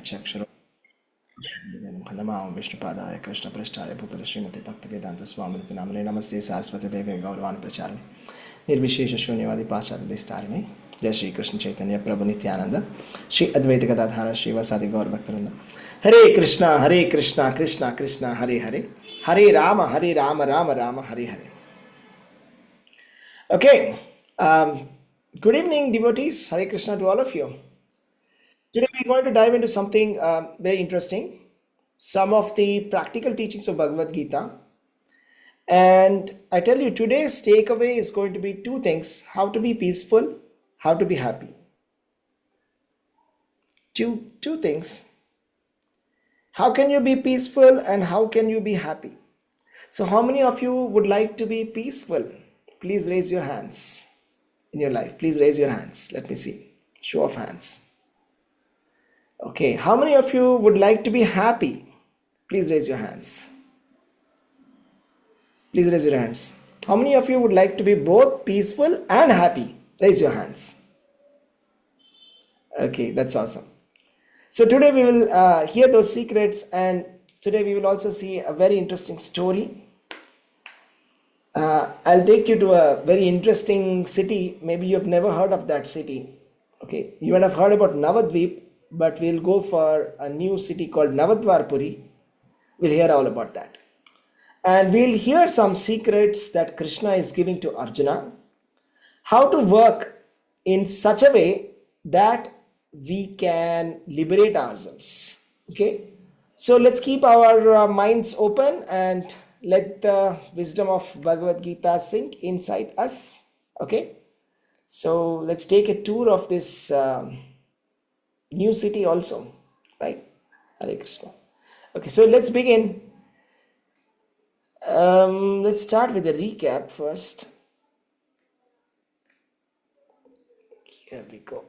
Chakshara Namo Vishnupadaya Krishna Prasthaya Bhutara Srimati Bhaktivedanta Swaminiti Namane Namaste Saraswati Devi Gauravan Pracharani Nirvishesha Shunyavadi Paschati Destarine Jai Shri Krishna Chaitanya Prabhu Nityananda Shri Advaita Gadadhara Shiva Sadi Gaur Bhaktaranda Hare Krishna Krishna Krishna Hare Hare Hare Rama Rama Rama Hare Hare. Okay, good evening devotees. Hare Krishna to all of you. Today we're going to dive into something very interesting, some of the practical teachings of Bhagavad Gita. And I tell you, today's takeaway is going to be two things: how to be peaceful, how to be happy. Two things. How can you be peaceful and how can you be happy? So how many of you would like to be peaceful? Please raise your hands in your life. Please raise your hands. Let me see. Show of hands. Okay, how many of you would like to be happy? Please raise your hands. Please raise your hands. How many of you would like to be both peaceful and happy? Raise your hands. Okay, that's awesome. So today we will hear those secrets, and today we will also see a very interesting story. I'll take you to a very interesting city. Maybe you've never heard of that city. Okay, you might have heard about Navadvip, but we'll go for a new city called Navadvarpuri. We'll hear all about that. And we'll hear some secrets that Krishna is giving to Arjuna. How to work in such a way that we can liberate ourselves. Okay. So let's keep our minds open and let the wisdom of Bhagavad Gita sink inside us. Okay. So let's take a tour of this new city also, right? Hare Krishna. Okay, so let's begin. Let's start with a recap first. Here we go.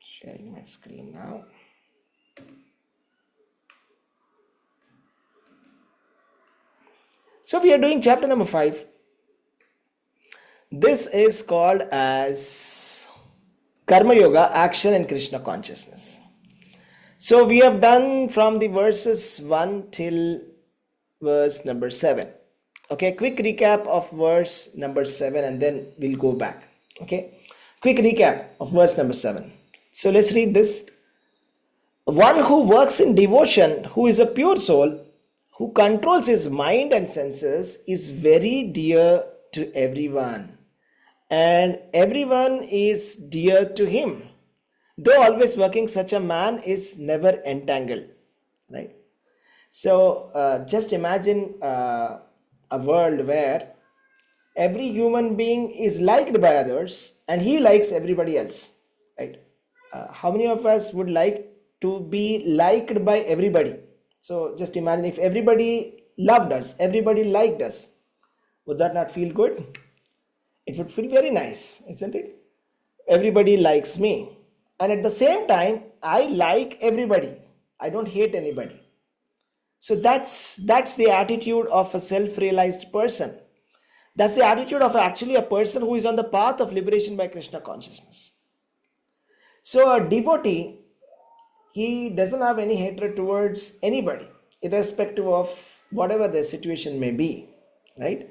Sharing my screen now. So we are doing chapter number 5. This is called as Karma Yoga, Action and Krishna Consciousness. So we have done from the verses 1 till verse number 7. Okay, quick recap of verse number 7 and then we'll go back. Okay, quick recap of verse number 7. So let's read this. One who works in devotion, who is a pure soul, who controls his mind and senses, is very dear to everyone, and everyone is dear to him. Though always working, such a man is never entangled. Right? So just imagine a world where every human being is liked by others and he likes everybody else. Right? How many of us would like to be liked by everybody? So just imagine if everybody loved us, everybody liked us. Would that not feel good? It would feel very nice, isn't it? Everybody likes me. And at the same time, I like everybody. I don't hate anybody. So that's the attitude of a self-realized person. That's the attitude of actually a person who is on the path of liberation by Krishna consciousness. So a devotee, he doesn't have any hatred towards anybody, irrespective of whatever the situation may be, right?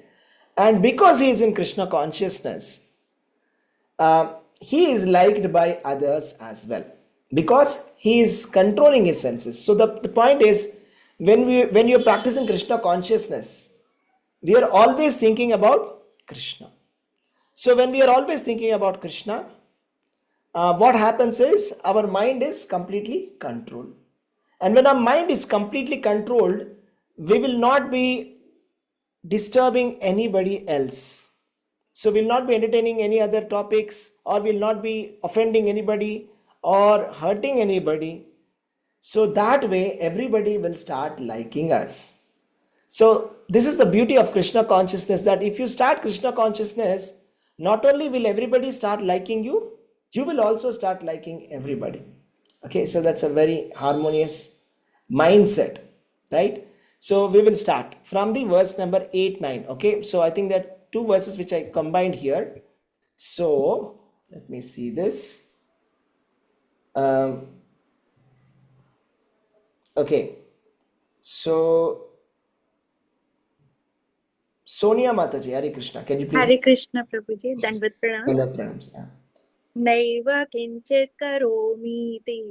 And because he is in Krishna consciousness, he is liked by others as well, because he is controlling his senses. So the point is, when you're practicing Krishna consciousness, we are always thinking about Krishna. So when we are always thinking about Krishna, what happens is our mind is completely controlled. And when our mind is completely controlled, we will not be disturbing anybody else. So we'll not be entertaining any other topics, or will not be offending anybody or hurting anybody. So that way everybody will start liking us. So this is the beauty of Krishna consciousness, that if you start Krishna consciousness, not only will everybody start liking you, you will also start liking everybody. Okay, so that's a very harmonious mindset, right? So we will start from the verse number 8, 9. Okay, so I think that two verses which I combined here. So let me see this. Okay, so Sonia Mataji, Hare Krishna, can you please? Hare Krishna Prabhuji, Dandavat Pranam. Dandavat pranams, yeah. नैव किञ्चित् करोमीति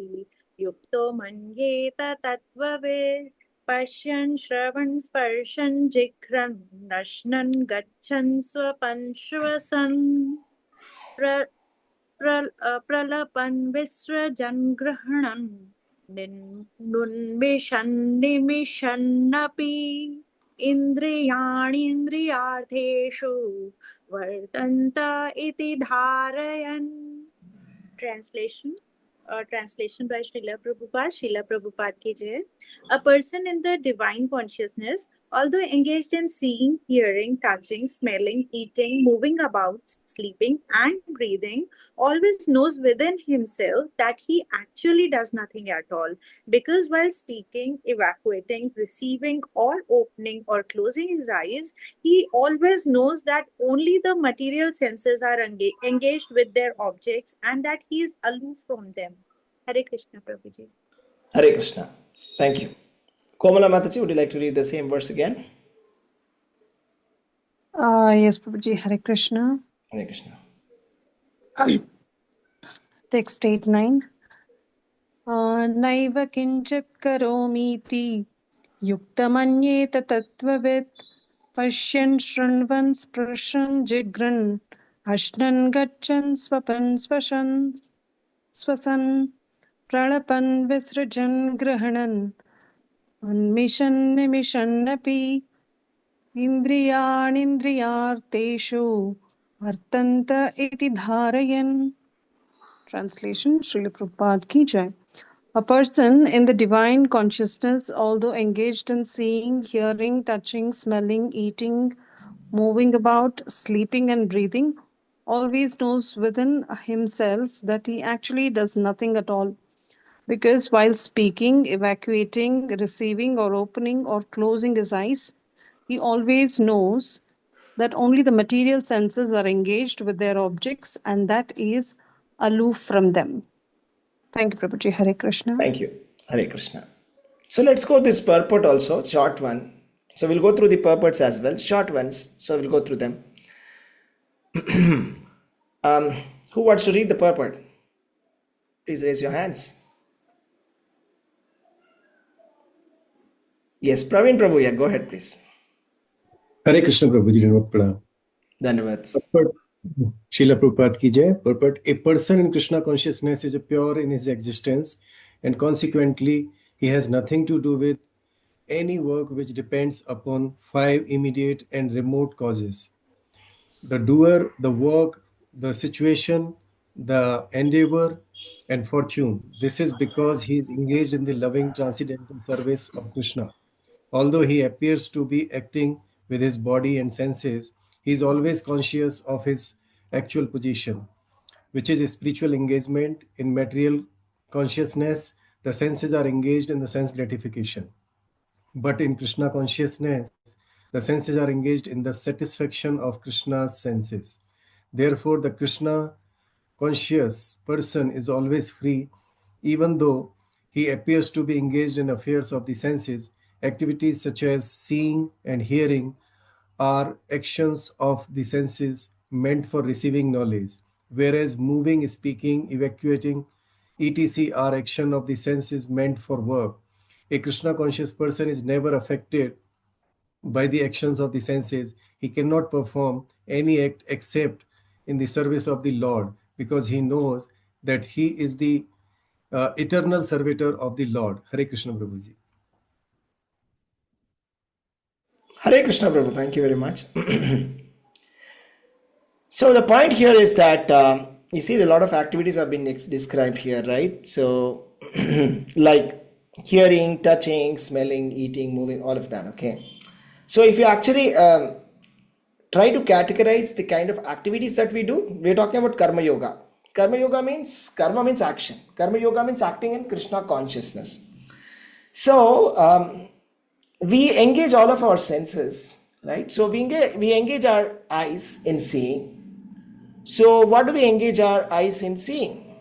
युक्तो मन्येत तत्त्ववित् पश्यन् श्रवन् स्पर्शन् जिघ्रन् नश्नन् गच्छन् स्वपन् श्वसन् प्रलपन् विसृजन् गृह्णन् नुन्मिषन् निमिषन्नपि इन्द्रियाणीन्द्रियार्थेषु वर्तन्त इति धारयन्. Translation by Srila Prabhupada. Srila Prabhupada ki jai. A person in the divine consciousness, although engaged in seeing, hearing, touching, smelling, eating, moving about, sleeping, and breathing, always knows within himself that he actually does nothing at all. Because while speaking, evacuating, receiving, or opening or closing his eyes, he always knows that only the material senses are engaged with their objects and that he is aloof from them. Hare Krishna, Prabhuji. Hare Krishna. Thank you. Komala Mataji, would you like to read the same verse again? Yes, Prabhuji. Hare Krishna. Hare Krishna. Text 8-9. नैव किञ्चित् करोमीति युक्तमन्येत तत्त्ववित् पश्यन् शृण्वन् स्पृशन् जिघ्रन् अश्नन् गच्छन् स्वपन् स्वसन् प्रलपन् विसृजन् गृह्णन् उन्मिषन् निमिषन्नपि इन्द्रियाणीन्द्रियार्थेषु वर्तन्त इति धारयन्. Translation, Srila Prabhupada ki jai. A person in the divine consciousness, although engaged in seeing, hearing, touching, smelling, eating, moving about, sleeping and breathing, always knows within himself that he actually does nothing at all. Because while speaking, evacuating, receiving or opening or closing his eyes, he always knows that only the material senses are engaged with their objects and that is aloof from them. Thank you, Prabhuji. Hare Krishna. Thank you. Hare Krishna. So let's go this purport also, short one. So we'll go through the purports as well, short ones. So we'll go through them. Who wants to read the purport? Please raise your hands. Yes, Praveen Prabhu, yeah, go ahead, please. Hare Krishna Prabhuji, Dandavat Pranam. Dandavats. Srila Prabhupada ki jai. Purport: a person in Krishna consciousness is pure in his existence, and consequently he has nothing to do with any work which depends upon 5 immediate and remote causes: the doer, the work, the situation, the endeavor, and fortune. This is because he is engaged in the loving transcendental service of Krishna. Although he appears to be acting with his body and senses, he is always conscious of his actual position, which is a spiritual engagement. In material consciousness, the senses are engaged in the sense gratification. But in Krishna consciousness, the senses are engaged in the satisfaction of Krishna's senses. Therefore, the Krishna conscious person is always free, even though he appears to be engaged in affairs of the senses. Activities such as seeing and hearing are actions of the senses meant for receiving knowledge, whereas moving, speaking, evacuating, etc. are action of the senses meant for work. A Krishna conscious person is never affected by the actions of the senses. He cannot perform any act except in the service of the Lord, because he knows that he is the eternal servitor of the Lord. Hare Krishna Prabhuji. Hare Krishna Prabhu, thank you very much. So the point here is that you see a lot of activities have been described here, right? So like hearing, touching, smelling, eating, moving, all of that, okay? So if you actually try to categorize the kind of activities that we do, we're talking about karma yoga. Karma means action. Karma yoga means acting in Krishna consciousness. So we engage all of our senses right? So we engage our eyes in seeing. So what do we engage our eyes in seeing?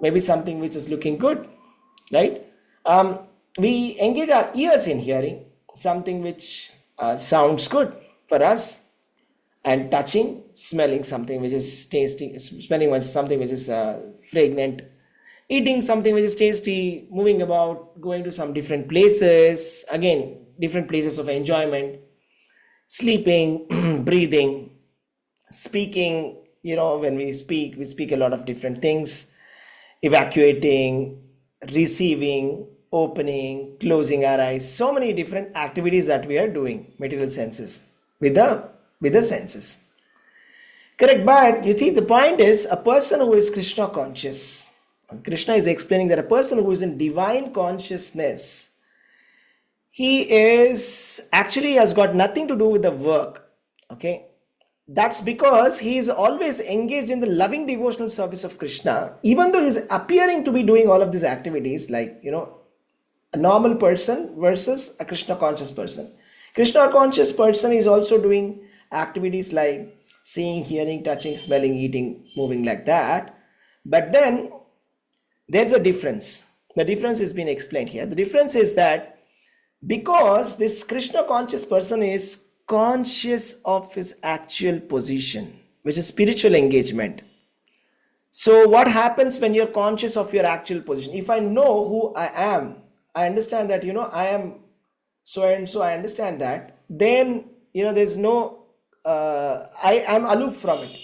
Maybe something which is looking good, right? We engage our ears in hearing something which sounds good for us, and touching, smelling something which is tasty, smelling something which is fragrant, eating something which is tasty, moving about, going to some different places, again, different places of enjoyment, sleeping, breathing, speaking. When we speak a lot of different things, evacuating, receiving, opening, closing our eyes, so many different activities that we are doing, material senses, with the senses. Correct, but you see, the point is a person who is Krishna conscious. Krishna is explaining that a person who is in divine consciousness, he is actually has got nothing to do with the work. Okay, that's because he is always engaged in the loving devotional service of Krishna, even though he's appearing to be doing all of these activities, like a normal person versus a Krishna conscious person. Krishna conscious person is also doing activities like seeing, hearing, touching, smelling, eating, moving, like that. But then there's a difference. The difference has been explained here. The difference is that because this Krishna conscious person is conscious of his actual position, which is spiritual engagement. So what happens when you're conscious of your actual position? If I know who I am, I understand that I am so and so, I understand that, then there's no I am aloof from it.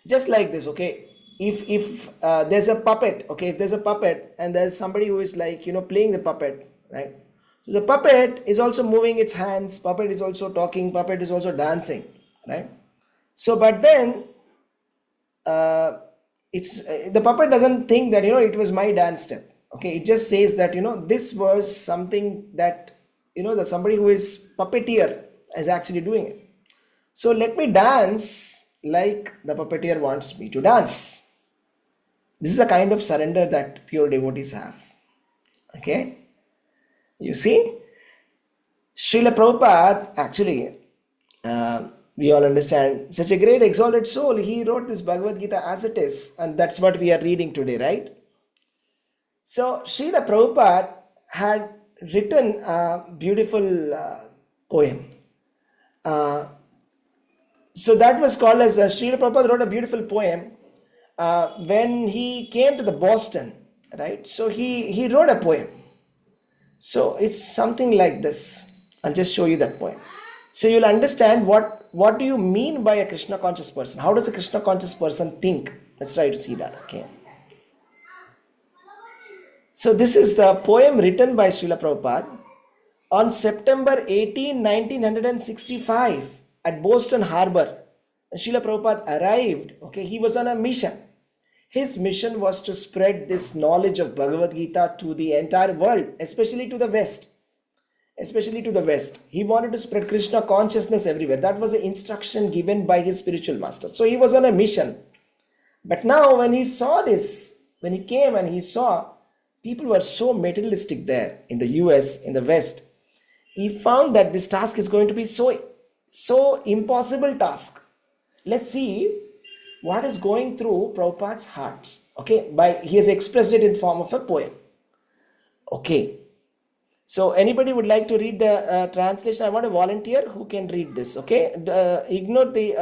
Just like this, okay, if there's a puppet, okay, if there's a puppet and there's somebody who is like playing the puppet, right? So the puppet is also moving its hands, puppet is also talking, puppet is also dancing, right? So but then it's the puppet doesn't think that it was my dance step. Okay, it just says that this was something that that somebody who is puppeteer is actually doing it. So let me dance like the puppeteer wants me to dance. This is a kind of surrender that pure devotees have. Okay, you see, Srila Prabhupada actually, we all understand, such a great exalted soul, he wrote this Bhagavad Gita as it is, and that's what we are reading today, right? So Srila Prabhupada had written a beautiful poem. So that was called as Srila Prabhupada wrote a beautiful poem when he came to the Boston, right? So he wrote a poem. So it's something like this. I'll just show you that poem. So you'll understand what do you mean by a Krishna conscious person? How does a Krishna conscious person think? Let's try to see that. Okay. So this is the poem written by Srila Prabhupada on September 18, 1965 at Boston Harbor. Srila Prabhupada arrived. Okay, he was on a mission. His mission was to spread this knowledge of Bhagavad Gita to the entire world, especially to the West. Especially to the West. He wanted to spread Krishna consciousness everywhere. That was the instruction given by his spiritual master. So he was on a mission. But now when he saw this, when he came and he saw people were so materialistic there in the US, in the West, he found that this task is going to be so impossible task. Let's see what is going through Prabhupada's heart. Okay, he has expressed it in form of a poem. Okay, so anybody would like to read the translation? I want a volunteer who can read this. Okay, ignore the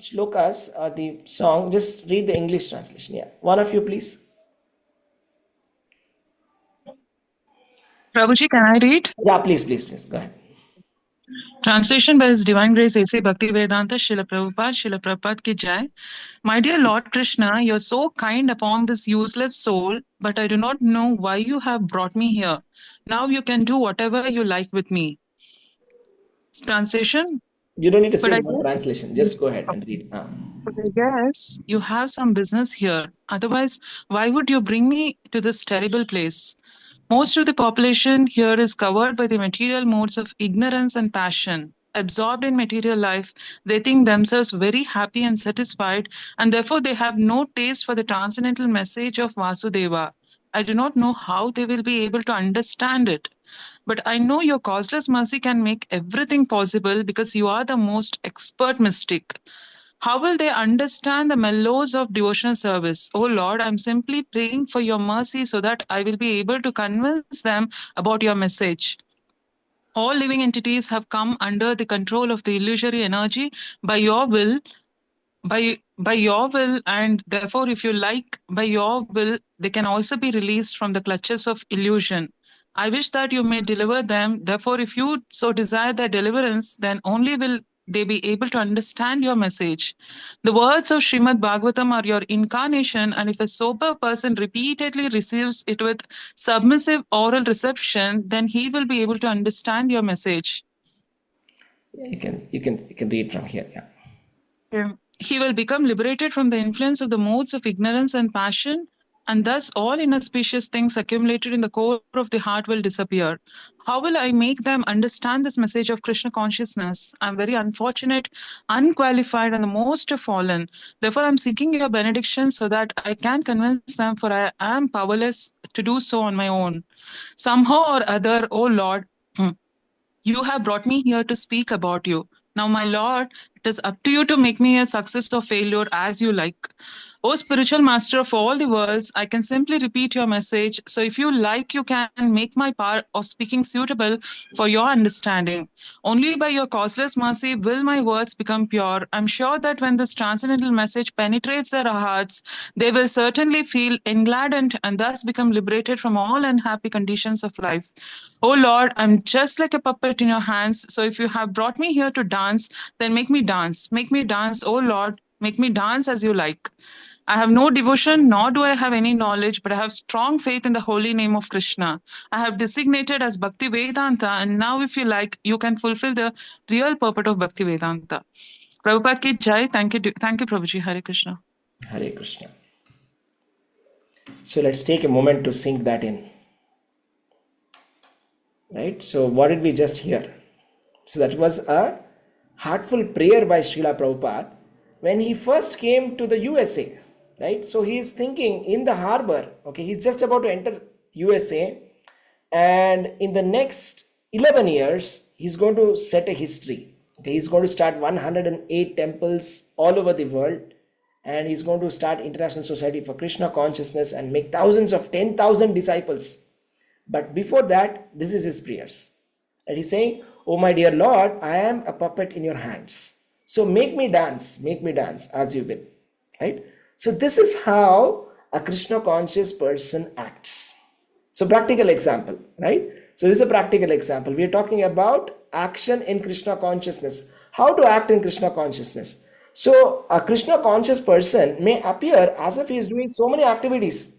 shlokas or the song. Just read the English translation. Yeah, one of you, please. Prabhuji, can I read? Yeah, please, go ahead. Translation by His Divine Grace A.C. Bhakti Vedanta, Srila Prabhupada ki Jai. My dear Lord Krishna, you're so kind upon this useless soul, but I do not know why you have brought me here. Now you can do whatever you like with me. Translation? You don't need to say I one guess, translation. Just go ahead and read. but I guess you have some business here. Otherwise, why would you bring me to this terrible place? Most of the population here is covered by the material modes of ignorance and passion. Absorbed in material life, they think themselves very happy and satisfied, and therefore they have no taste for the transcendental message of Vasudeva. I do not know how they will be able to understand it. But I know your causeless mercy can make everything possible because you are the most expert mystic. How will they understand the mellows of devotional service? Oh Lord, I'm simply praying for your mercy so that I will be able to convince them about your message. All living entities have come under the control of the illusory energy by your will, by your will, and therefore, if you like, by your will, they can also be released from the clutches of illusion. I wish that you may deliver them. Therefore, if you so desire their deliverance, then only will they be able to understand your message. The words of Srimad Bhagavatam are your incarnation, and if a sober person repeatedly receives it with submissive oral reception, then he will be able to understand your message. Yeah, you can read from here. Yeah. He will become liberated from the influence of the modes of ignorance and passion, and thus all inauspicious things accumulated in the core of the heart will disappear. How will I make them understand this message of Krishna consciousness? I'm very unfortunate, unqualified, and the most fallen. Therefore, I'm seeking your benediction so that I can convince them, for I am powerless to do so on my own. Somehow or other, O Lord, you have brought me here to speak about you. Now, my Lord, it is up to you to make me a success or failure as you like. O spiritual master of all the worlds, I can simply repeat your message. So, if you like, you can make my power of speaking suitable for your understanding. Only by your causeless mercy will my words become pure. I'm sure that when this transcendental message penetrates their hearts, they will certainly feel engladdened and thus become liberated from all unhappy conditions of life. Oh Lord, I'm just like a puppet in your hands. So if you have brought me here to dance, then make me dance. Make me dance, oh Lord. Make me dance as you like. I have no devotion, nor do I have any knowledge, but I have strong faith in the holy name of Krishna. I have designated as Bhakti Vedanta, and now, if you like, you can fulfill the real purport of Bhakti Vedanta. Prabhupada ki jai. Thank you, Prabhuji. Hare Krishna. Hare Krishna. So let's take a moment to sink that in. Right? So what did we just hear? So that was a heartful prayer by Srila Prabhupada when he first came to the USA. Right? So he is thinking in the harbor. Okay, he's just about to enter USA, and in the next 11 years, he's going to set a history. Okay, he's going to start 108 temples all over the world, and he's going to start International Society for Krishna Consciousness and make thousands of 10,000 disciples. But before that, this is his prayers. And he's saying, oh my dear Lord, I am a puppet in your hands. So make me dance as you will. Right? So this is how a Krishna conscious person acts. So practical example, right? So this is a practical example. We are talking about action in Krishna consciousness. How to act in Krishna consciousness. So a Krishna conscious person may appear as if he is doing so many activities.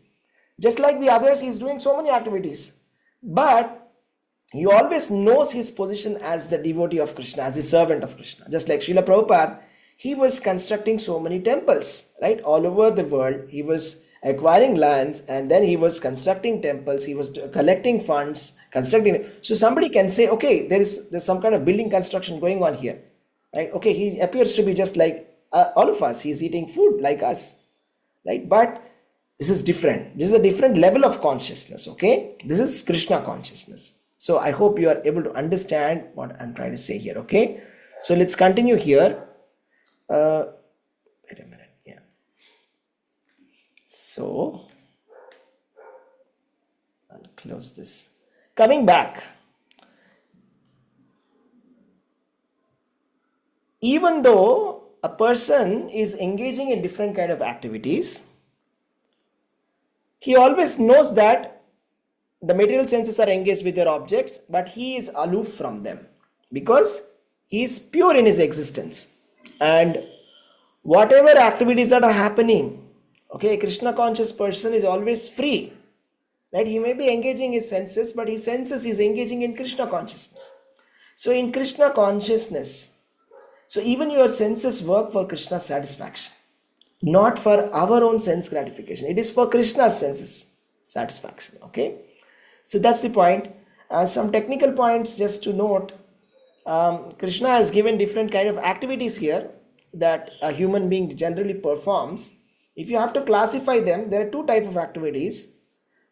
Just like the others, he is doing so many activities. But he always knows his position as the devotee of Krishna, as the servant of Krishna. Just like Srila Prabhupada, he was constructing so many temples, right? All over the world. He was acquiring lands, and then he was constructing temples. He was collecting funds, constructing. So somebody can say, okay, there's some kind of building construction going on here, right? Okay, he appears to be just like all of us. He's eating food like us, right? But this is different. This is a different level of consciousness, okay? This is Krishna consciousness. So I hope you are able to understand what I'm trying to say here, okay? So let's continue here. Wait a minute, yeah. So I'll close this. Coming back. Even though a person is engaging in different kind of activities, he always knows that the material senses are engaged with their objects, but he is aloof from them because he is pure in his existence. And whatever activities that are happening, okay, a Krishna conscious person is always free. Right? He may be engaging his senses, but his senses is engaging in Krishna consciousness. So in Krishna consciousness, so even your senses work for Krishna's satisfaction, not for our own sense gratification. It is for Krishna's senses satisfaction. Okay. So that's the point. Some technical points just to note. Krishna has given different kind of activities here that a human being generally performs. If you have to classify them, there are two types of activities.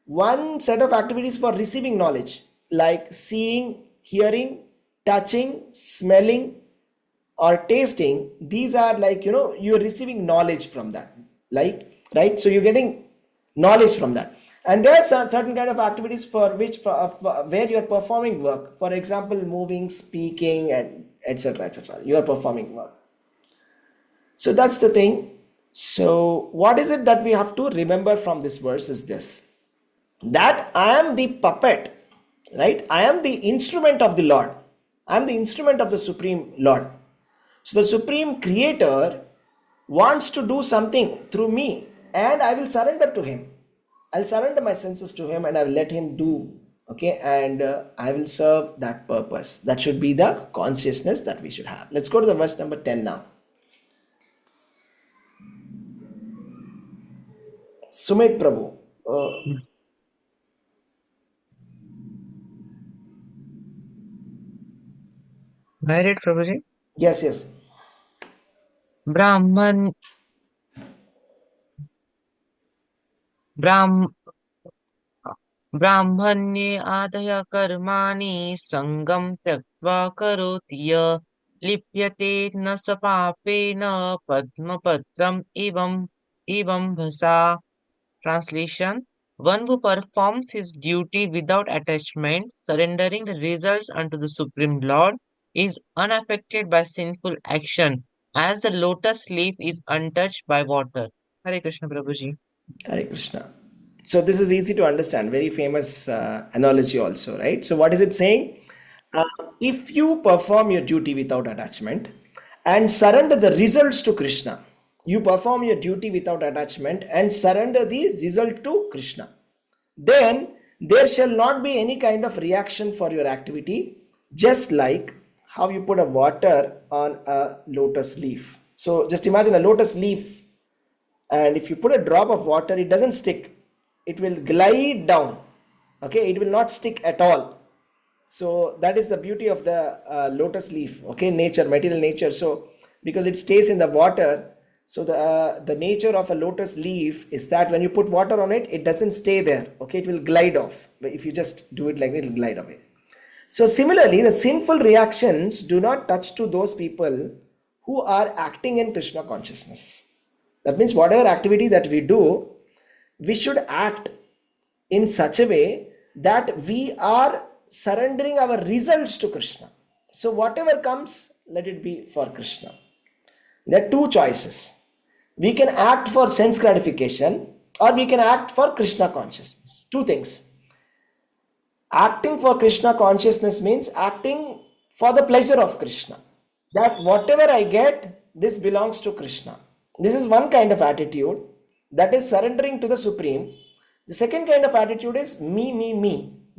One set of activities for receiving knowledge. like seeing, hearing, touching, smelling, or tasting. These are like, you're receiving knowledge from that, like, right? So you're getting knowledge from that. And there are certain kind of activities for which where you're performing work. For example, moving, speaking, and etc., etc. You are performing work. So that's the thing. So what is it that we have to remember from this verse is this: that I am the puppet, right? I am the instrument of the Lord. I am the instrument of the Supreme Lord. So the Supreme Creator wants to do something through me, and I will surrender to Him. I'll surrender my senses to Him and I will let Him do. Okay, and I will serve that purpose. That should be the consciousness that we should have. Let's go to the verse number 10 now. Sumit Prabhu. Married Prabhuji? Yes, yes. Brahman Brahm ब्राह्मण्ये आदय कर्माणि सङ्गं त्यक्त्वा करोति य लिप्यते न स पापेन पद्मपत्रम् इवं भसा. Translation: One who performs his duty without attachment, surrendering the results unto the Supreme Lord, is unaffected by sinful action, as the lotus leaf is untouched by water. Hare Krishna Prabhuji. Hare Krishna. So this is easy to understand. Very famous analogy also, right? So what is it saying? If you perform your duty without attachment and surrender the results to Krishna, you perform your duty without attachment and surrender the result to Krishna, then there shall not be any kind of reaction for your activity, just like how you put a water on a lotus leaf. So just imagine a lotus leaf, and if you put a drop of water, it doesn't stick, it will glide down. Okay, it will not stick at all. So that is the beauty of the lotus leaf. Okay, nature, material nature. So because it stays in the water, so the nature of a lotus leaf is that when you put water on it, it doesn't stay there. Okay, it will glide off. But if you just do it like that, it will glide away. So similarly, the sinful reactions do not touch to those people who are acting in Krishna consciousness. That means whatever activity that we do, we should act in such a way that we are surrendering our results to Krishna. So whatever comes, let it be for Krishna. There are two choices. We can act for sense gratification or we can act for Krishna consciousness. Two things. Acting for Krishna consciousness means acting for the pleasure of Krishna. That whatever I get, this belongs to Krishna. This is one kind of attitude, that is surrendering to the Supreme. The second kind of attitude is me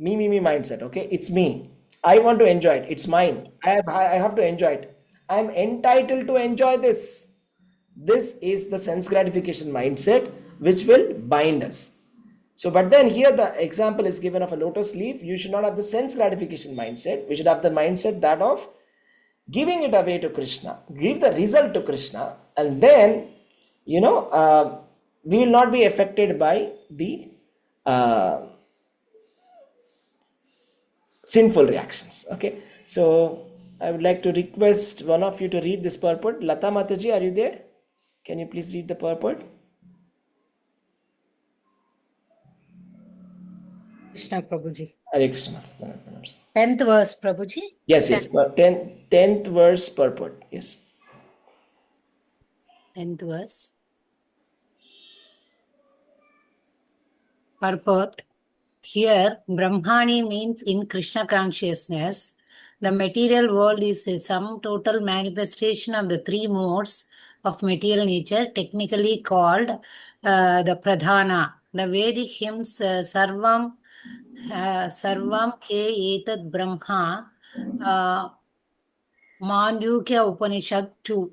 mindset. Okay, it's me. I want to enjoy it. It's mine. I have to enjoy it. I am entitled to enjoy this. This is the sense gratification mindset which will bind us. So, but then here the example is given of a lotus leaf. You should not have the sense gratification mindset. We should have the mindset that of giving it away to Krishna, give the result to Krishna, and then we will not be affected by the sinful reactions. Okay, so I would like to request one of you to read this purport. Lata Mataji, are you there? Can you please read the purport? Krishna Prabhuji. Hare Krishna. 10th verse, Prabhuji. Yes, 10th verse purport. Yes. 10th verse. Purport. Here, Brahmani means in Krishna consciousness. The material world is a sum total manifestation of the three modes of material nature, technically called the Pradhana. The Vedic hymns Sarvam Ke Etat Brahma Mandukya Upanishad 2.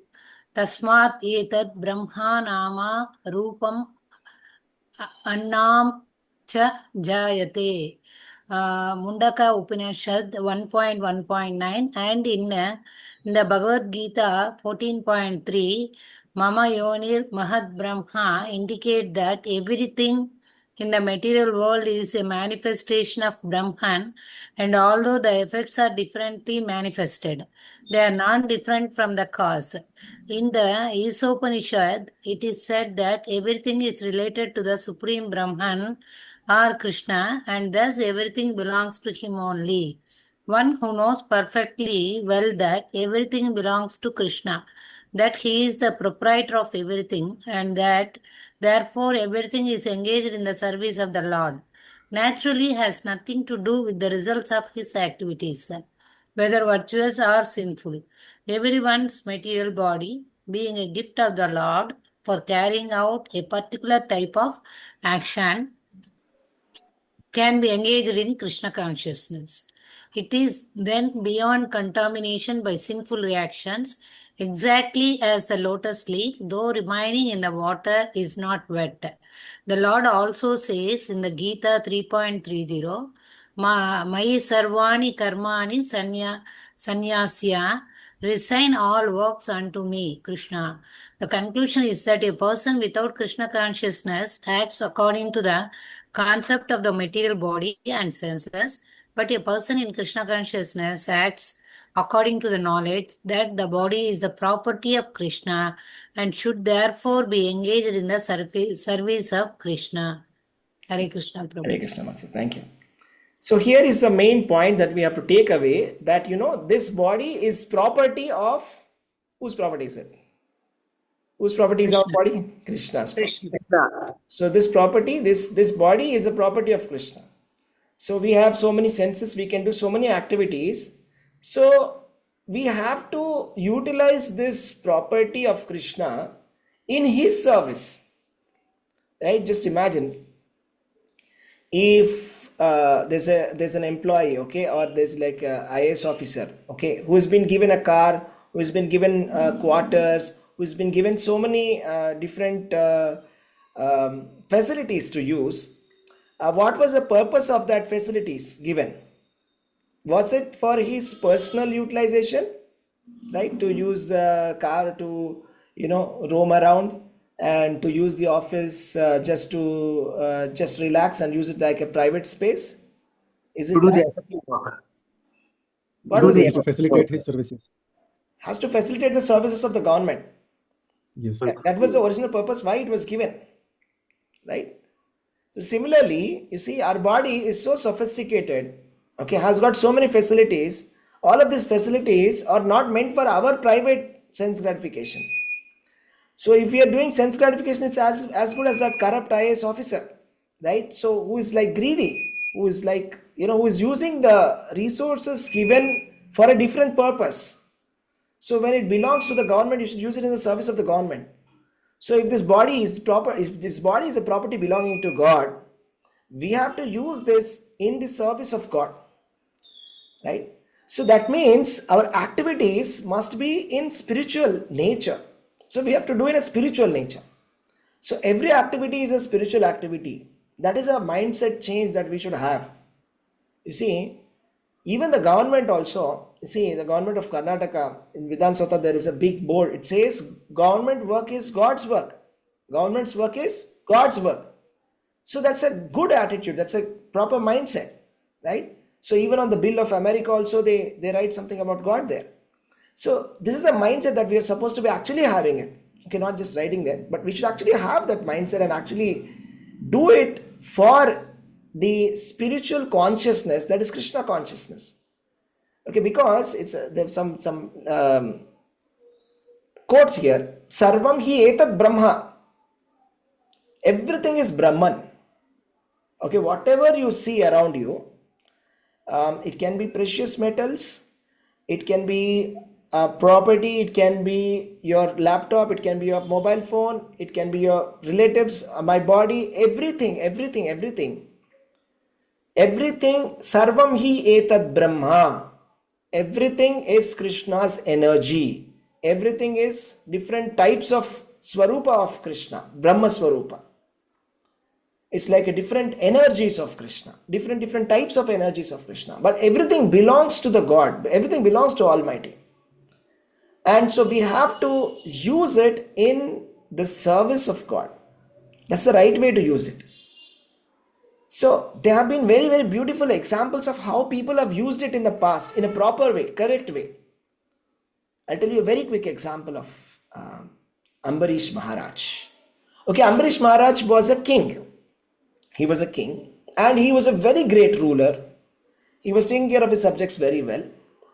Tasmat Etat Brahma Nama Rupam Annam Cha Jayate. Mundaka Upanishad 1.1.9, and in the Bhagavad Gita 14.3, Mama Yonir Mahad Brahma indicate that everything in the material world is a manifestation of Brahman, and although the effects are differently manifested, they are not different from the cause. In the Isopanishad, it is said that everything is related to the Supreme Brahman or Krishna, and thus everything belongs to him only. One who knows perfectly well that everything belongs to Krishna, that he is the proprietor of everything, and that therefore everything is engaged in the service of the Lord, naturally has nothing to do with the results of his activities, whether virtuous or sinful. Everyone's material body, being a gift of the Lord for carrying out a particular type of action, can be engaged in Krishna consciousness. It is then beyond contamination by sinful reactions, exactly as the lotus leaf, though remaining in the water, is not wet. The Lord also says in the Gita 3.30, Mai sarvani karmani sanyasya, resign all works unto me, Krishna. The conclusion is that a person without Krishna consciousness acts according to the concept of the material body and senses, but a person in Krishna consciousness acts according to the knowledge that the body is the property of Krishna and should therefore be engaged in the service of Krishna. Hare Krishna Prabhu. Hare Krishna, Matsu. Thank you. So here is the main point that we have to take away, that this body is property of, whose property is it? Whose property is our body? Krishna's property. So this property, this body is a property of Krishna. So we have so many senses, we can do so many activities. So we have to utilize this property of Krishna in his service. Right? Just imagine if there's an employee, okay, or there's like a IAS officer, okay, who's been given a car, who's been given quarters, who's been given so many different facilities to use. What was the purpose of that facilities given? Was it for his personal utilization, right? To use the car to roam around, and to use the office just to just relax and use it like a private space? Is it To do the that? effective work. What was To it? facilitate his services. Has to facilitate the services of the government. Yes. That was the original purpose why it was given, right? So similarly, you see, our body is so sophisticated, okay, has got so many facilities. All of these facilities are not meant for our private sense gratification. So if we are doing sense gratification, it's as good as that corrupt IAS officer, right? So who is like greedy, who is like, who is using the resources given for a different purpose. So when it belongs to the government, you should use it in the service of the government. So if this body is proper, if this body is a property belonging to God, we have to use this in the service of God, right? So that means our activities must be in spiritual nature. So we have to do in a spiritual nature. So every activity is a spiritual activity. That is a mindset change that we should have. You see, even the government also, the government of Karnataka, in Vidhan Sabha, there is a big board. It says government work is God's work. Government's work is God's work. So that's a good attitude. That's a proper mindset, right? So even on the Bill of America also, they write something about God there. So this is a mindset that we are supposed to be actually having it. Okay, not just writing that, but we should actually have that mindset and actually do it for the spiritual consciousness, that is Krishna consciousness. Okay, because there's some quotes here. Sarvam hi etat Brahma. Everything is Brahman. Okay, whatever you see around you, it can be precious metals, it can be property, it can be your laptop, it can be your mobile phone, it can be your relatives, my body, everything, sarvam hi etat Brahma. Everything is Krishna's energy. Everything is different types of Swarupa of Krishna, Brahma Swarupa. It's like a different energies of Krishna, different types of energies of Krishna. But everything belongs to the God. Everything belongs to Almighty. And so we have to use it in the service of God. That's the right way to use it. So there have been very, very beautiful examples of how people have used it in the past in a proper way, correct way. I'll tell you a very quick example of Ambarish Maharaj. Okay, Ambarish Maharaj was a king. He was a king and he was a very great ruler. He was taking care of his subjects very well.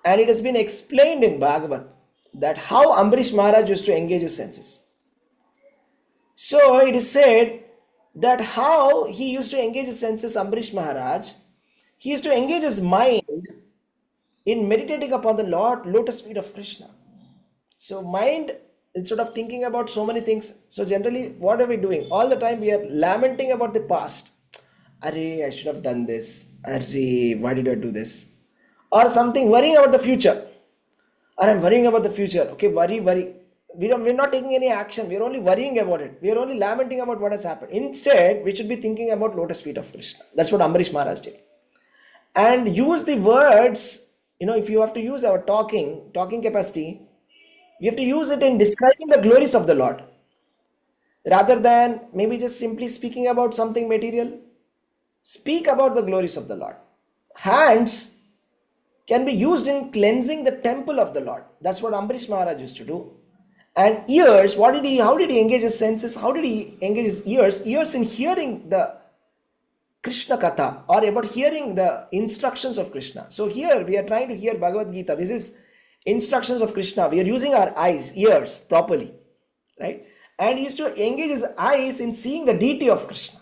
And it has been explained in Bhagavad that how Ambarish Maharaj used to engage his senses. So it is said that how he used to engage his senses, Ambarish Maharaj, he used to engage his mind in meditating upon the Lord lotus feet of Krishna. So mind, instead of thinking about so many things, so generally what are we doing? All the time we are lamenting about the past. Array, I should have done this. Array, why did I do this? Or something, worrying about the future. Or I'm worrying about the future. Okay, worry. We're not taking any action. We're only worrying about it. We're only lamenting about what has happened. Instead, we should be thinking about lotus feet of Krishna. That's what Ambarish Maharaj did. And use the words, if you have to use our talking capacity, we have to use it in describing the glories of the Lord. Rather than maybe just simply speaking about something material, speak about the glories of the Lord. Hands can be used in cleansing the temple of the Lord. That's what Ambarish Maharaj used to do. And ears, how did he engage his senses? How did he engage his ears? Ears in hearing the Krishna Katha, or about hearing the instructions of Krishna. So here we are trying to hear Bhagavad Gita. This is instructions of Krishna. We are using our ears properly, right? And he used to engage his eyes in seeing the deity of Krishna.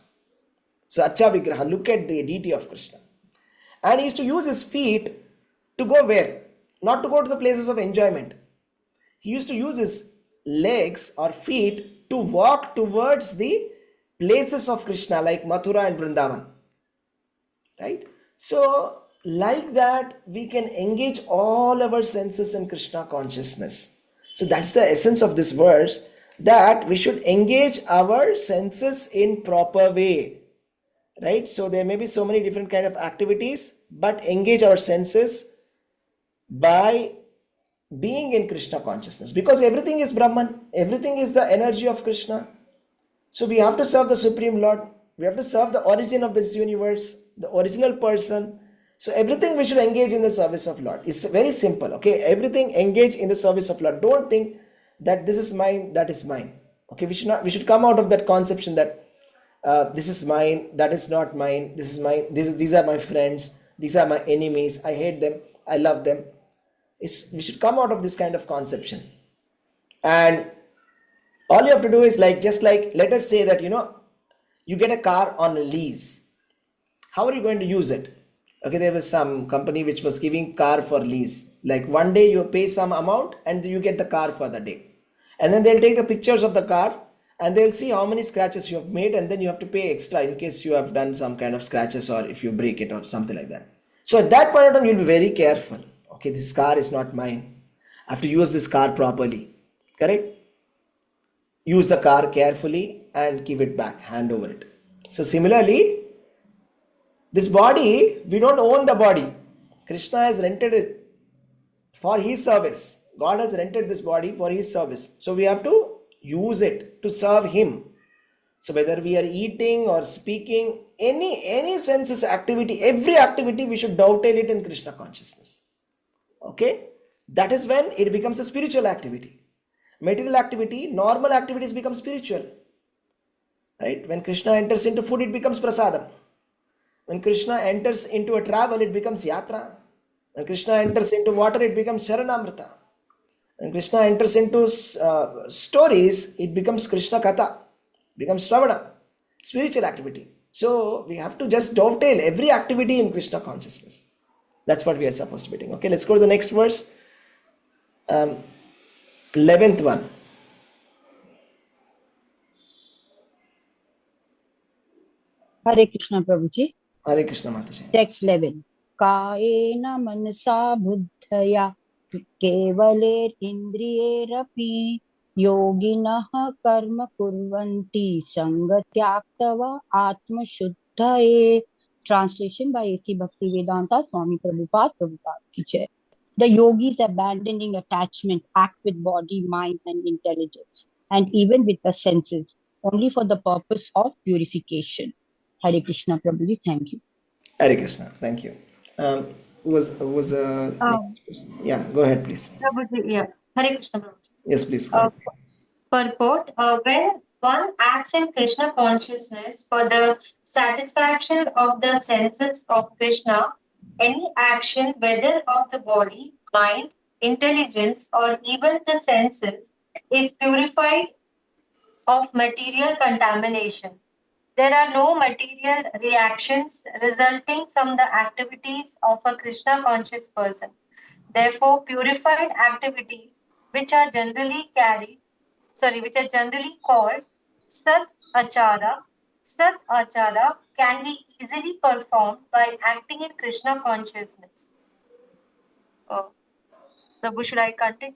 So Acha Vigraha, look at the deity of Krishna. And he used to use his feet to go where? Not to go to the places of enjoyment. He used to use his legs or feet to walk towards the places of Krishna like Mathura and Vrindavan. Right? So like that we can engage all our senses in Krishna consciousness. So that's the essence of this verse, that we should engage our senses in proper way. Right? So there may be so many different kind of activities, but engage our senses by being in Krishna consciousness, because everything is Brahman, everything is the energy of Krishna. So we have to serve the Supreme Lord, we have to serve the origin of this universe, the original person. So everything we should engage in the service of Lord. It's very simple. Okay, everything engage in the service of Lord. Don't think that this is mine, that is mine. Okay, we should come out of that conception that this is mine, that is not mine, this is mine, these are my friends, these are my enemies, I hate them, I love them. We should come out of this kind of conception. And all you have to do is just like let us say that you get a car on a lease. How are you going to use it? Okay, there was some company which was giving car for lease. Like one day you pay some amount and you get the car for the day. And then they'll take the pictures of the car and they'll see how many scratches you have made, and then you have to pay extra in case you have done some kind of scratches or if you break it or something like that. So at that point of time, you'll be very careful. Okay, this car is not mine. I have to use this car properly. Correct? Use the car carefully and give it back, hand over it. So similarly, this body, we don't own the body. Krishna has rented it for his service. God has rented this body for his service. So we have to use it to serve him. So whether we are eating or speaking, any senses activity, every activity, we should dovetail it in Krishna consciousness. Okay, that is when it becomes a spiritual activity. Material activity, normal activities become spiritual. Right? When Krishna enters into food, it becomes prasadam. When Krishna enters into a travel, it becomes yatra. When Krishna enters into water, it becomes charanamrita. When Krishna enters into stories, it becomes Krishna Katha, becomes Shravana, spiritual activity. So we have to just dovetail every activity in Krishna consciousness. That's what we are supposed to be doing. Okay, let's go to the next verse. 11th one. Hare Krishna Prabhuji. Hare Krishna Mataji. Text 11. Kayena manasa buddhaya kevalerindriyerapi yoginah karma kurvanti sangatyaktava atma shuddhaye. Translation by A.C. Bhaktivedanta Swami Prabhupada ki jai. The yogis abandoning attachment act with body, mind and intelligence, and even with the senses, only for the purpose of purification. Hare Krishna, Prabhuji. Thank you. Hare Krishna. Thank you. Was next person? Yeah, go ahead, please. Prabhuji, yeah. Hare Krishna, Prabhuji. Yes, please go ahead. Purport, when one acts in Krishna consciousness for the satisfaction of the senses of Krishna, any action, whether of the body, mind, intelligence, or even the senses, is purified of material contamination. There are no material reactions resulting from the activities of a Krishna conscious person. Therefore, purified activities which are generally called Sat Achara can be easily performed by acting in Krishna consciousness. Prabhu, should I continue?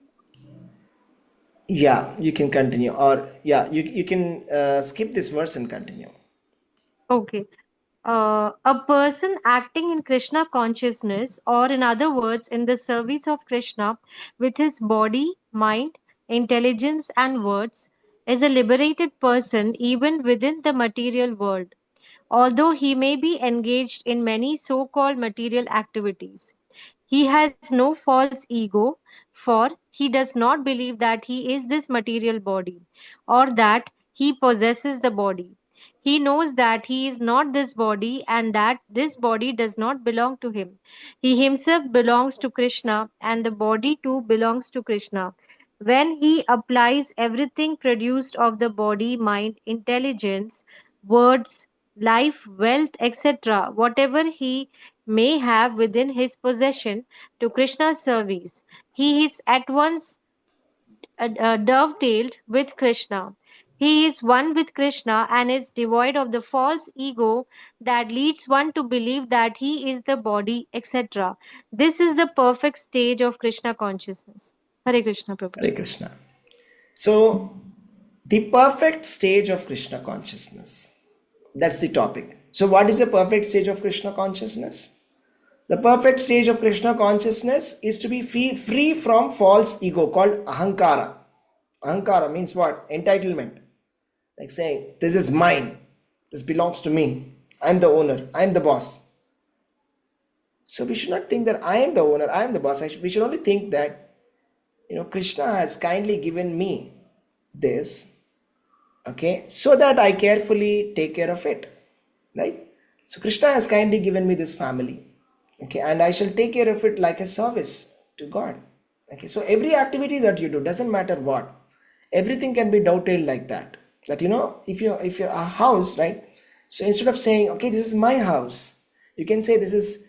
Yeah, you can continue, or yeah, you can skip this verse and continue. Okay. A person acting in Krishna consciousness, or in other words, in the service of Krishna with his body, mind, intelligence, and words, is a liberated person even within the material world, although he may be engaged in many so called material activities. He has no false ego, for he does not believe that he is this material body, or that he possesses the body. He knows that he is not this body and that this body does not belong to him. He himself belongs to Krishna and the body too belongs to Krishna. When he applies everything produced of the body, mind, intelligence, words, life, wealth, etc., whatever he may have within his possession, to Krishna's service, he is at once dovetailed with Krishna. He is one with Krishna and is devoid of the false ego that leads one to believe that he is the body, etc. This is the perfect stage of Krishna consciousness. Hare Krishna, Prabhu. Hare Krishna. So, the perfect stage of Krishna consciousness. That's the topic. So, what is the perfect stage of Krishna consciousness? The perfect stage of Krishna consciousness is to be free from false ego called ahankara. Ahankara means what? Entitlement. Like saying, this is mine, this belongs to me, I'm the owner, I'm the boss. So we should not think that I am the owner, I am the boss. We should only think that, Krishna has kindly given me this, okay, so that I carefully take care of it, right? So Krishna has kindly given me this family, okay, and I shall take care of it like a service to God. Okay, so every activity that you do, doesn't matter what, everything can be dovetailed like that. That if you're a house, right? So instead of saying, okay, this is my house, you can say this is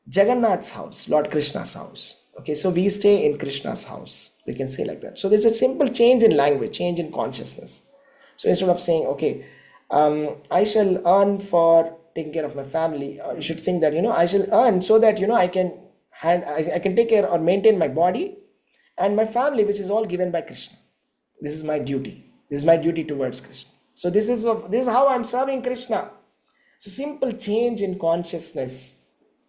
Jagannath's house, Lord Krishna's house. Okay, so we stay in Krishna's house. We can say like that. So there's a simple change in language, change in consciousness. So instead of saying, okay, I shall earn for taking care of my family, or you should think that I shall earn so that I can take care or maintain my body and my family, which is all given by Krishna. This is my duty. This is my duty towards Krishna. So this is how I'm serving Krishna. So simple change in consciousness.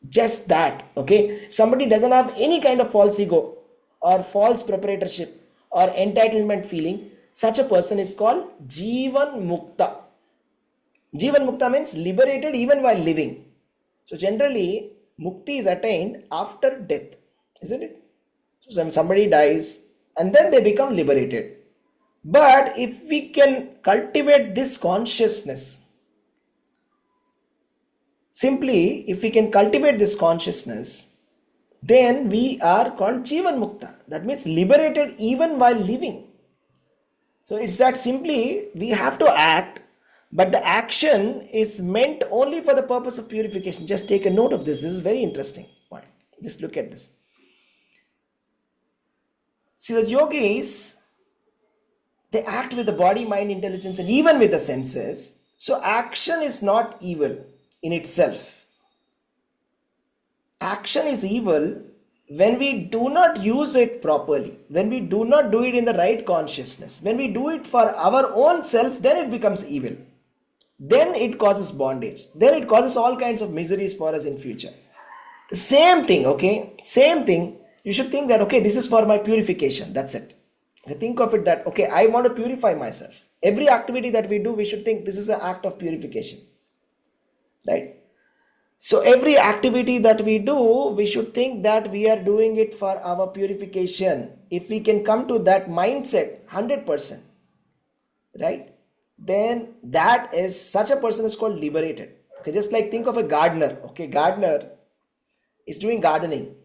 Just that. Okay. If somebody doesn't have any kind of false ego or false proprietorship or entitlement feeling, such a person is called Jivan Mukta. Jivan Mukta means liberated even while living. So generally, Mukti is attained after death, isn't it? So when somebody dies and then they become liberated. But if we can cultivate this consciousness, simply if we can cultivate this consciousness, then we are called Jivan Mukta. That means liberated even while living. So it's that simply we have to act, but the action is meant only for the purpose of purification. Just take a note of this. This is very interesting point. Just look at this. See, the yogis, they act with the body, mind, intelligence, and even with the senses. So action is not evil in itself. Action is evil when we do not use it properly, when we do not do it in the right consciousness, when we do it for our own self, then it becomes evil. Then it causes bondage. Then it causes all kinds of miseries for us in future. The same thing, okay? Same thing. You should think that, okay, this is for my purification. That's it. Think of it that, okay, I want to purify myself. Every activity that we do, we should think this is an act of purification. right? So every activity that we do, we should think that we are doing it for our purification. If we can come to that mindset 100%, right, then that is, such a person is called liberated. Okay, just like think of a gardener. Okay, gardener is doing gardening.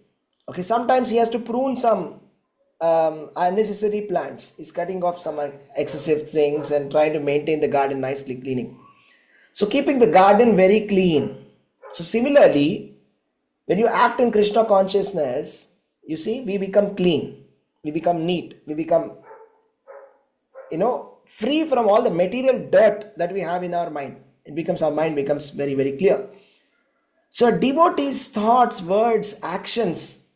Okay, sometimes he has to prune some unnecessary plants. He's cutting off some excessive things and trying to maintain the garden nicely cleaning. So keeping the garden very clean. So similarly, when you act in Krishna consciousness, you see, we become clean, we become neat, we become, free from all the material dirt that we have in our mind. It becomes, our mind becomes very, very clear. So devotees' thoughts, words, actions,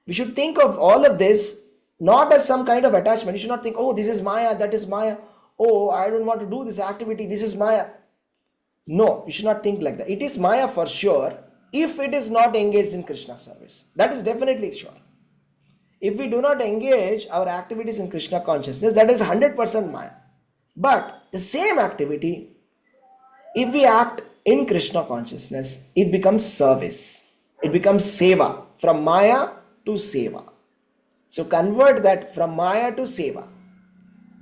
we should think of all of this not as some kind of attachment. You should not think, oh, this is Maya, that is Maya. Oh, I don't want to do this activity, this is Maya. No, you should not think like that. It is Maya for sure if it is not engaged in Krishna service. That is definitely sure. If we do not engage our activities in Krishna consciousness, that is 100% Maya. But the same activity, if we act in Krishna consciousness, it becomes service. It becomes seva. From Maya to seva. So convert that from Maya to seva.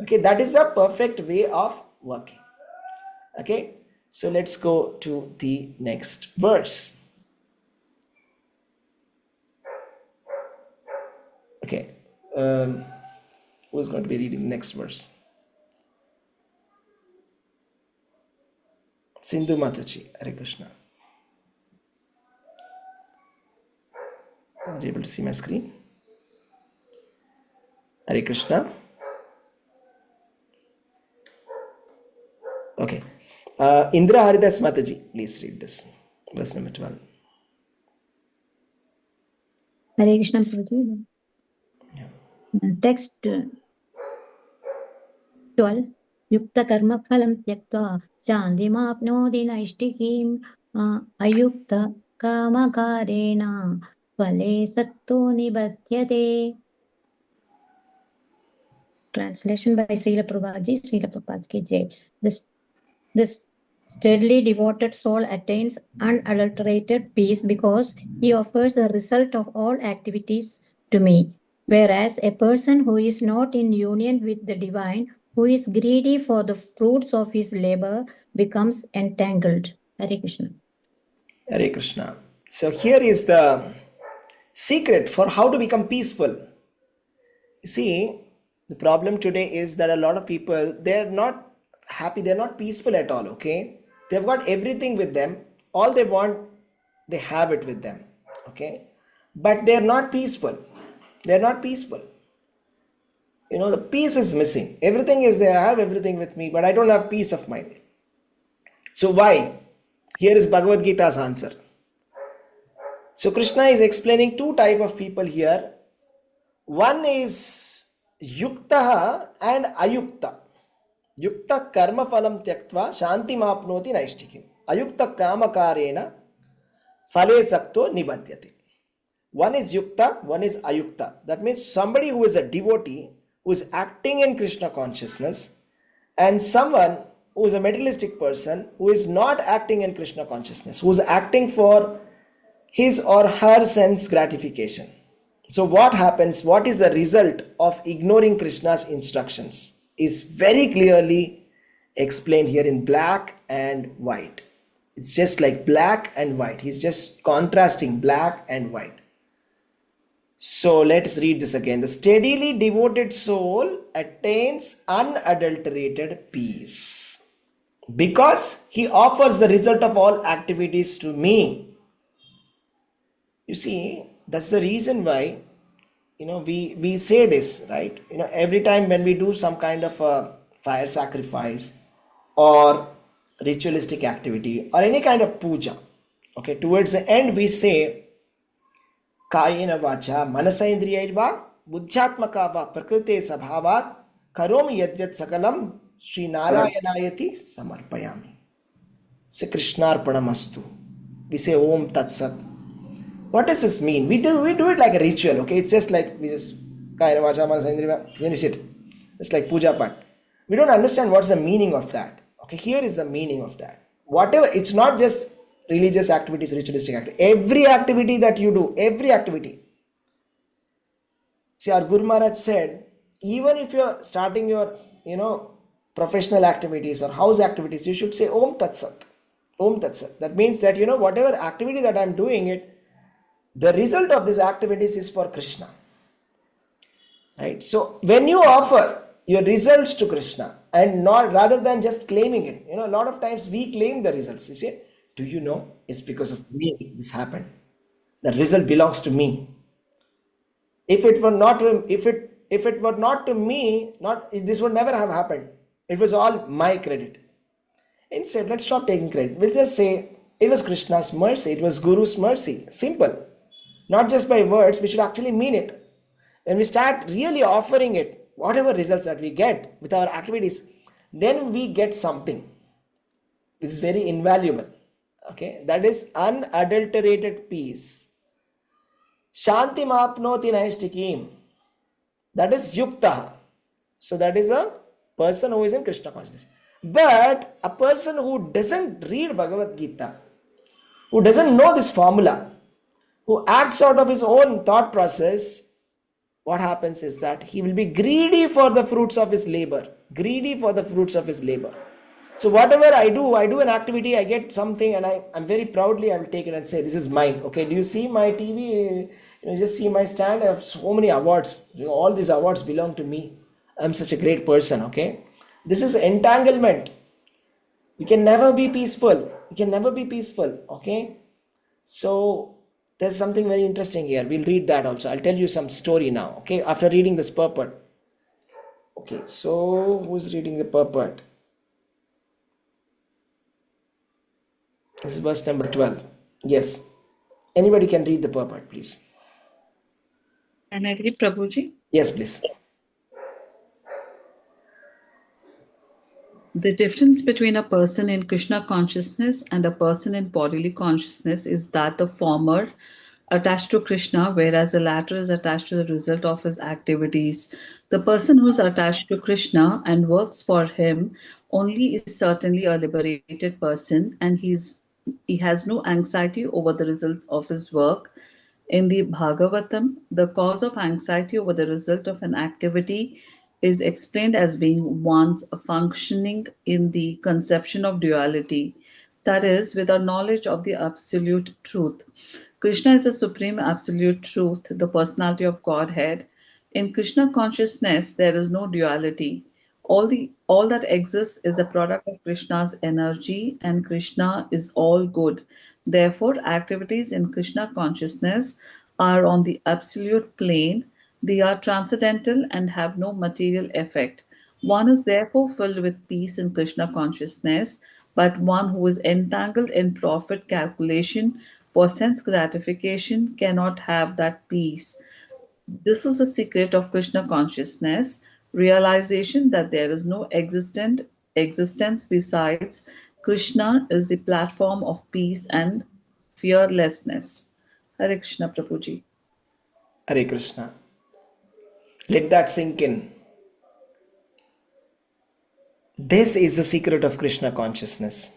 Okay, that is a perfect way of working. Okay, so let's go to the next verse. Okay, who's going to be reading the next verse? Sindhu Mataji, Hare Krishna. Are you able to see my screen? Hare Krishna. Okay. Indra Haridas Mataji, please read this. Verse number 12. Hare Krishna Prabhuji. Text 12. Yukta karma phalam tyaktva sandhimapnoti naishtikim ayukta kamakarena phale sakto nibadyate. Translation by Srila Prabhuji, Srila Prabhupada ki jai. This steadily devoted soul attains unadulterated peace because he offers the result of all activities to me. Whereas a person who is not in union with the divine, who is greedy for the fruits of his labor, becomes entangled. Hare Krishna. Hare Krishna. So here is the secret for how to become peaceful. You see, the problem today is that a lot of people, they're not happy, they're not peaceful at all, okay? They've got everything with them. All they want, they have it with them, okay? But they're not peaceful. They're not peaceful. The peace is missing. Everything is there. I have everything with me, but I don't have peace of mind. So why? Here is Bhagavad Gita's answer. So Krishna is explaining two types of people here. One is yukta and ayukta. Yukta karma phalam tyaktva shanti mapnoti naishtikim. Ayukta kamakarena phale sakto nibadyate. One is yukta, one is ayukta. That means somebody who is a devotee, who is acting in Krishna consciousness, and someone who is a materialistic person who is not acting in Krishna consciousness, who is acting for his or her sense gratification. So what happens, what is the result of ignoring Krishna's instructions is very clearly explained here in black and white. It's just like black and white. He's just contrasting black and white. So let's read this again. The steadily devoted soul attains unadulterated peace because he offers the result of all activities to me. You see, that's the reason why, we say this, right? Every time when we do some kind of a fire sacrifice or ritualistic activity or any kind of puja, okay, towards the end we say, Kayena vacha manasendriyaiva buddhyatmaka va prakrite sabhavat karomi yadyat sakalam Sri Narayanayati samarpayami. So Krishnarpanamastu. We say Om Tat Sat. What does this mean? We do it like a ritual, okay? It's just like we just Kayena vacha manasendriya, finish it. It's like puja pat. We don't understand what's the meaning of that. Okay, here is the meaning of that. Whatever, it's not just religious activities, ritualistic activity. Every activity that you do, every activity. See, our Guru Maharaj said, even if you're starting your, professional activities or house activities, you should say Om Tat Sat. Om Tat Sat. That means that, whatever activity that I'm doing it, the result of these activities is for Krishna. Right? So when you offer your results to Krishna and not rather than just claiming it, a lot of times we claim the results. You see, do you know it's because of me this happened? The result belongs to me. If it were not to me, this would never have happened. It was all my credit. Instead, let's stop taking credit. We'll just say it was Krishna's mercy, it was Guru's mercy. Simple. Not just by words, we should actually mean it. When we start really offering it, whatever results that we get with our activities, then we get something. This is very invaluable. Okay, that is unadulterated peace. Shanti mapnoti naistikim. That is yukta. So that is a person who is in Krishna consciousness. But a person who doesn't read Bhagavad Gita, who doesn't know this formula, who acts out of his own thought process, what happens is that he will be greedy for the fruits of his labor. Greedy for the fruits of his labor. So whatever I do an activity, I get something, and I'm very proudly, I will take it and say, this is mine. Okay, do you see my TV? Just see my stand. I have so many awards. All these awards belong to me. I'm such a great person. Okay, this is entanglement. We can never be peaceful. We can never be peaceful. Okay, so there's something very interesting here. We'll read that also. I'll tell you some story now. Okay, after reading this purport. Okay, so who's reading the purport? This is verse number 12. Yes. Anybody can read the purport, please. Can I read, Prabhuji? Yes, please. The difference between a person in Krishna consciousness and a person in bodily consciousness is that the former attached to Krishna, whereas the latter is attached to the result of his activities. The person who is attached to Krishna and works for him only is certainly a liberated person, and he has no anxiety over the results of his work. In the Bhagavatam, the cause of anxiety over the result of an activity is explained as being one's functioning in the conception of duality, that is, with a knowledge of the absolute truth. Krishna is the supreme absolute truth, the personality of Godhead. In Krishna consciousness, there is no duality. All that exists is a product of Krishna's energy, and Krishna is all good. Therefore, activities in Krishna consciousness are on the absolute plane. They are transcendental and have no material effect. One is therefore filled with peace in Krishna consciousness, but one who is entangled in profit calculation for sense gratification cannot have that peace. This is the secret of Krishna consciousness, realization that there is no existence besides Krishna is the platform of peace and fearlessness. Hare Krishna, Prabhuji. Hare Krishna. Let that sink in. This is the secret of Krishna consciousness.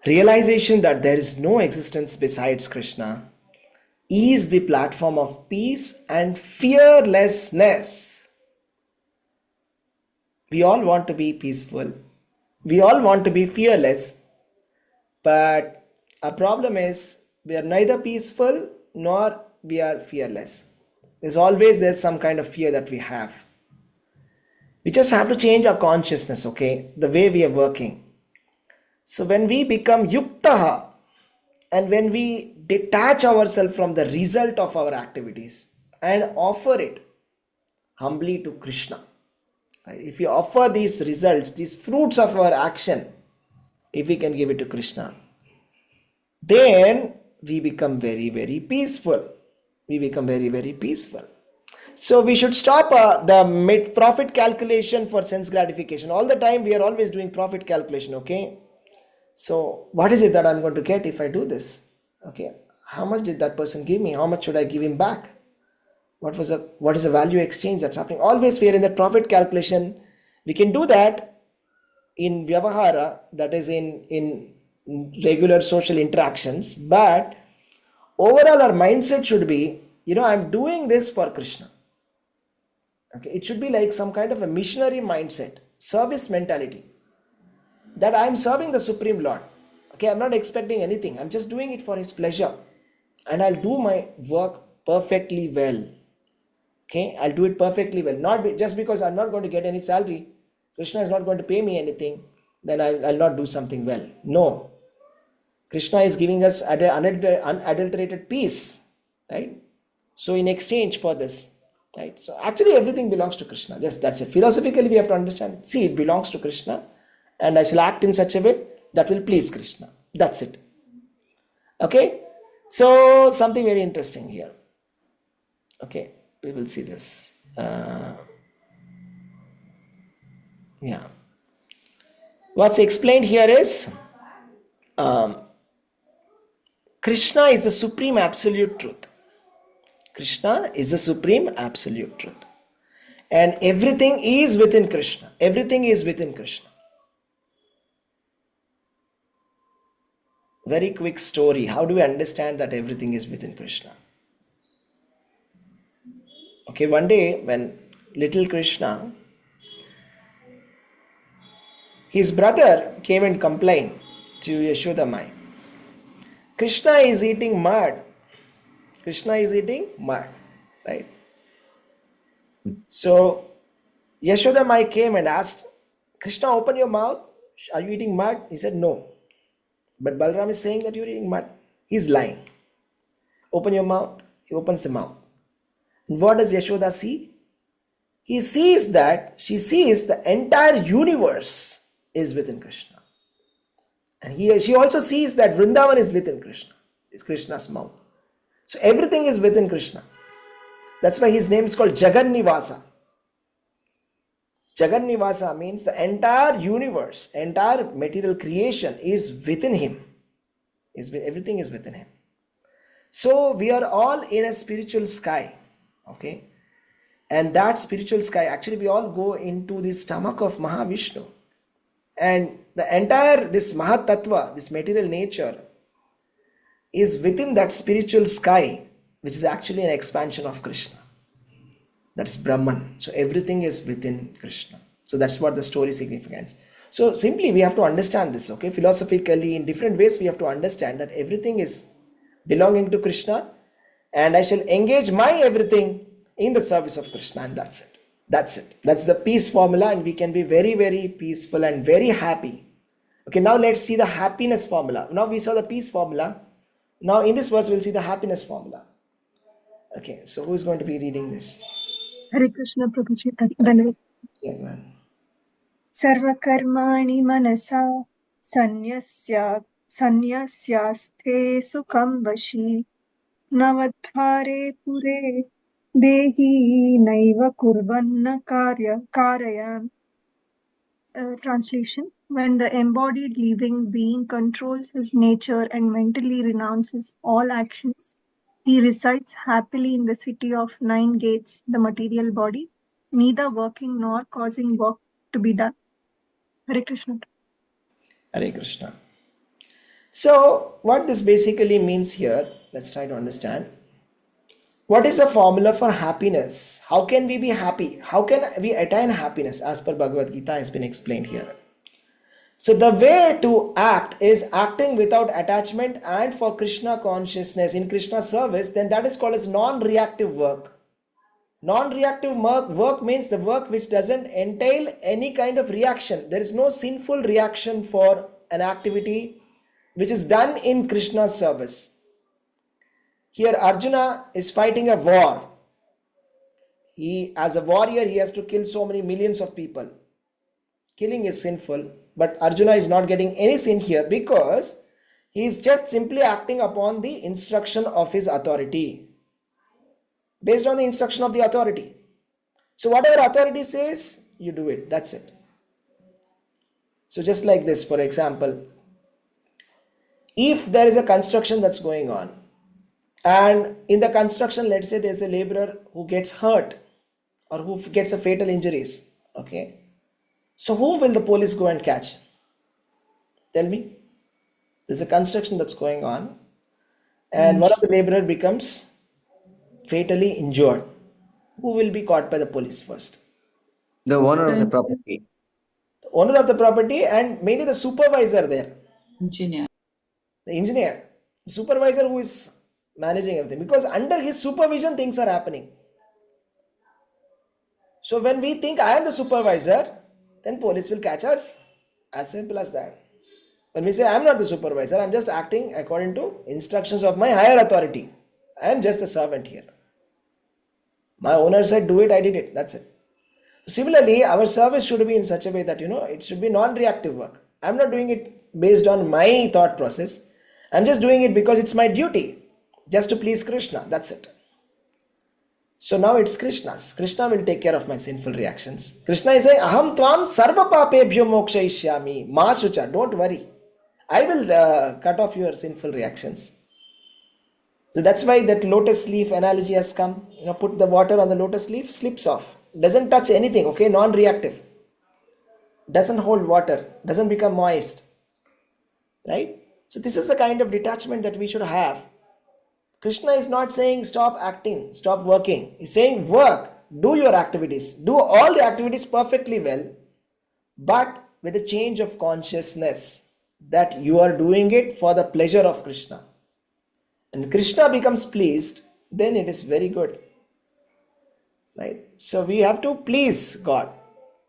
Realization that there is no existence besides Krishna is the platform of peace and fearlessness. We all want to be peaceful. We all want to be fearless. But our problem is we are neither peaceful nor we are fearless. There's some kind of fear that we have. We just have to change our consciousness, okay? The way we are working. So when we become yuktaha, and when we detach ourselves from the result of our activities and offer it humbly to Krishna. If we offer these results, these fruits of our action, if we can give it to Krishna, then we become very, very peaceful. We become very, very peaceful. So we should stop the profit calculation for sense gratification. All the time we are always doing profit calculation, okay? So what is it that I'm going to get if I do this? Okay, how much did that person give me? How much should I give him back? What is the value exchange that's happening? Always we are in the profit calculation. We can do that in Vyavahara, that is in regular social interactions, but overall our mindset should be, I'm doing this for Krishna. Okay, it should be like some kind of a missionary mindset, service mentality, that I'm serving the Supreme Lord. Okay, I'm not expecting anything. I'm just doing it for His pleasure. And I'll do my work perfectly well. Okay, I'll do it perfectly well. Just because I'm not going to get any salary, Krishna is not going to pay me anything, then I'll not do something well. No. Krishna is giving us unadulterated peace, right? So in exchange for this, right? So actually everything belongs to Krishna. Just that's it. Philosophically we have to understand, see, it belongs to Krishna, and I shall act in such a way that will please Krishna. That's it. Okay? So something very interesting here. Okay, we will see this. Yeah. What's explained here is Krishna is the supreme absolute truth. Krishna is the supreme absolute truth. And everything is within Krishna. Everything is within Krishna. Very quick story. How do we understand that everything is within Krishna? Okay, one day when little Krishna, his brother came and complained to Yashoda Mai. Krishna is eating mud. Krishna is eating mud, right? So Yashoda Mai came and asked, Krishna, open your mouth. Are you eating mud? He said, no. But Balram is saying that you're eating mud. He's lying. Open your mouth. He opens the mouth. And what does Yashoda see? She sees the entire universe is within Krishna. And she also sees that Vrindavan is within Krishna. It's Krishna's mouth. So everything is within Krishna. That's why his name is called Jagannivasa. Jagannivasa means the entire universe, entire material creation is within him. Everything is within him. So we are all in a spiritual sky. Okay. And that spiritual sky, actually we all go into the stomach of Mahavishnu. And the entire, this Mahatattva, this material nature, is within that spiritual sky, which is actually an expansion of Krishna. That's Brahman. So everything is within Krishna. So that's what the story signifies. So simply we have to understand this, okay? Philosophically, in different ways, we have to understand that everything is belonging to Krishna, and I shall engage my everything in the service of Krishna, and that's it. That's it. That's the peace formula, and we can be very, very peaceful and very happy. Okay, now let's see the happiness formula. Now we saw the peace formula. Now in this verse, we'll see the happiness formula. Okay, so who is going to be reading this? Hare Krishna Prabhuji. Dhanavad. Yeah, go ahead. Sarvakarmani manasa sanyasyaste sukham vashi navadhare pure dehi naiva kurvanna karayam. Translation: when the embodied living being controls his nature and mentally renounces all actions, he resides happily in the city of 9 gates, the material body, neither working nor causing work to be done. Hare Krishna. Hare Krishna. So what this basically means here, let's try to understand. What is the formula for happiness? How can we be happy? How can we attain happiness as per Bhagavad Gita has been explained here? So the way to act is acting without attachment and for Krishna consciousness, in Krishna service, then that is called as non-reactive work. Non-reactive work means the work which doesn't entail any kind of reaction. There is no sinful reaction for an activity which is done in Krishna's service. Here Arjuna is fighting a war. As a warrior, he has to kill so many millions of people. Killing is sinful, but Arjuna is not getting any sin here because he is just simply acting upon the instruction of his authority. Based on the instruction of the authority. So whatever authority says, you do it. That's it. So just like this, for example, if there is a construction that's going on, and in the construction, let's say there's a laborer who gets hurt or who gets a fatal injuries. Okay. So whom will the police go and catch? Tell me. There's a construction that's going on, and one of the laborer becomes fatally injured. Who will be caught by the police first? The owner of the Then property. The owner of the property, and mainly the supervisor there, Engineer. the engineer, the supervisor who is managing everything, because under his supervision things are happening. So when we think I am the supervisor, then police will catch us. As simple as that. When we say I am not the supervisor, I am just acting according to instructions of my higher authority. I am just a servant here. My owner said do it, I did it. That's it. Similarly, our service should be in such a way that it should be non-reactive work. I'm not doing it based on my thought process. I'm just doing it because it's my duty, just to please Krishna. That's it. So now it's Krishna's. Krishna will take care of my sinful reactions. Krishna is saying, Aham tvam sarva papebhyo mokshayishyami ma sucha. Don't worry. I will cut off your sinful reactions. So that's why that lotus leaf analogy has come. Put the water on the lotus leaf, slips off. Doesn't touch anything, okay? Non-reactive. Doesn't hold water. Doesn't become moist. Right? So this is the kind of detachment that we should have. Krishna is not saying stop acting, stop working. He's saying work, do your activities, do all the activities perfectly well, but with a change of consciousness that you are doing it for the pleasure of Krishna. And Krishna becomes pleased, then it is very good. Right? So we have to please God.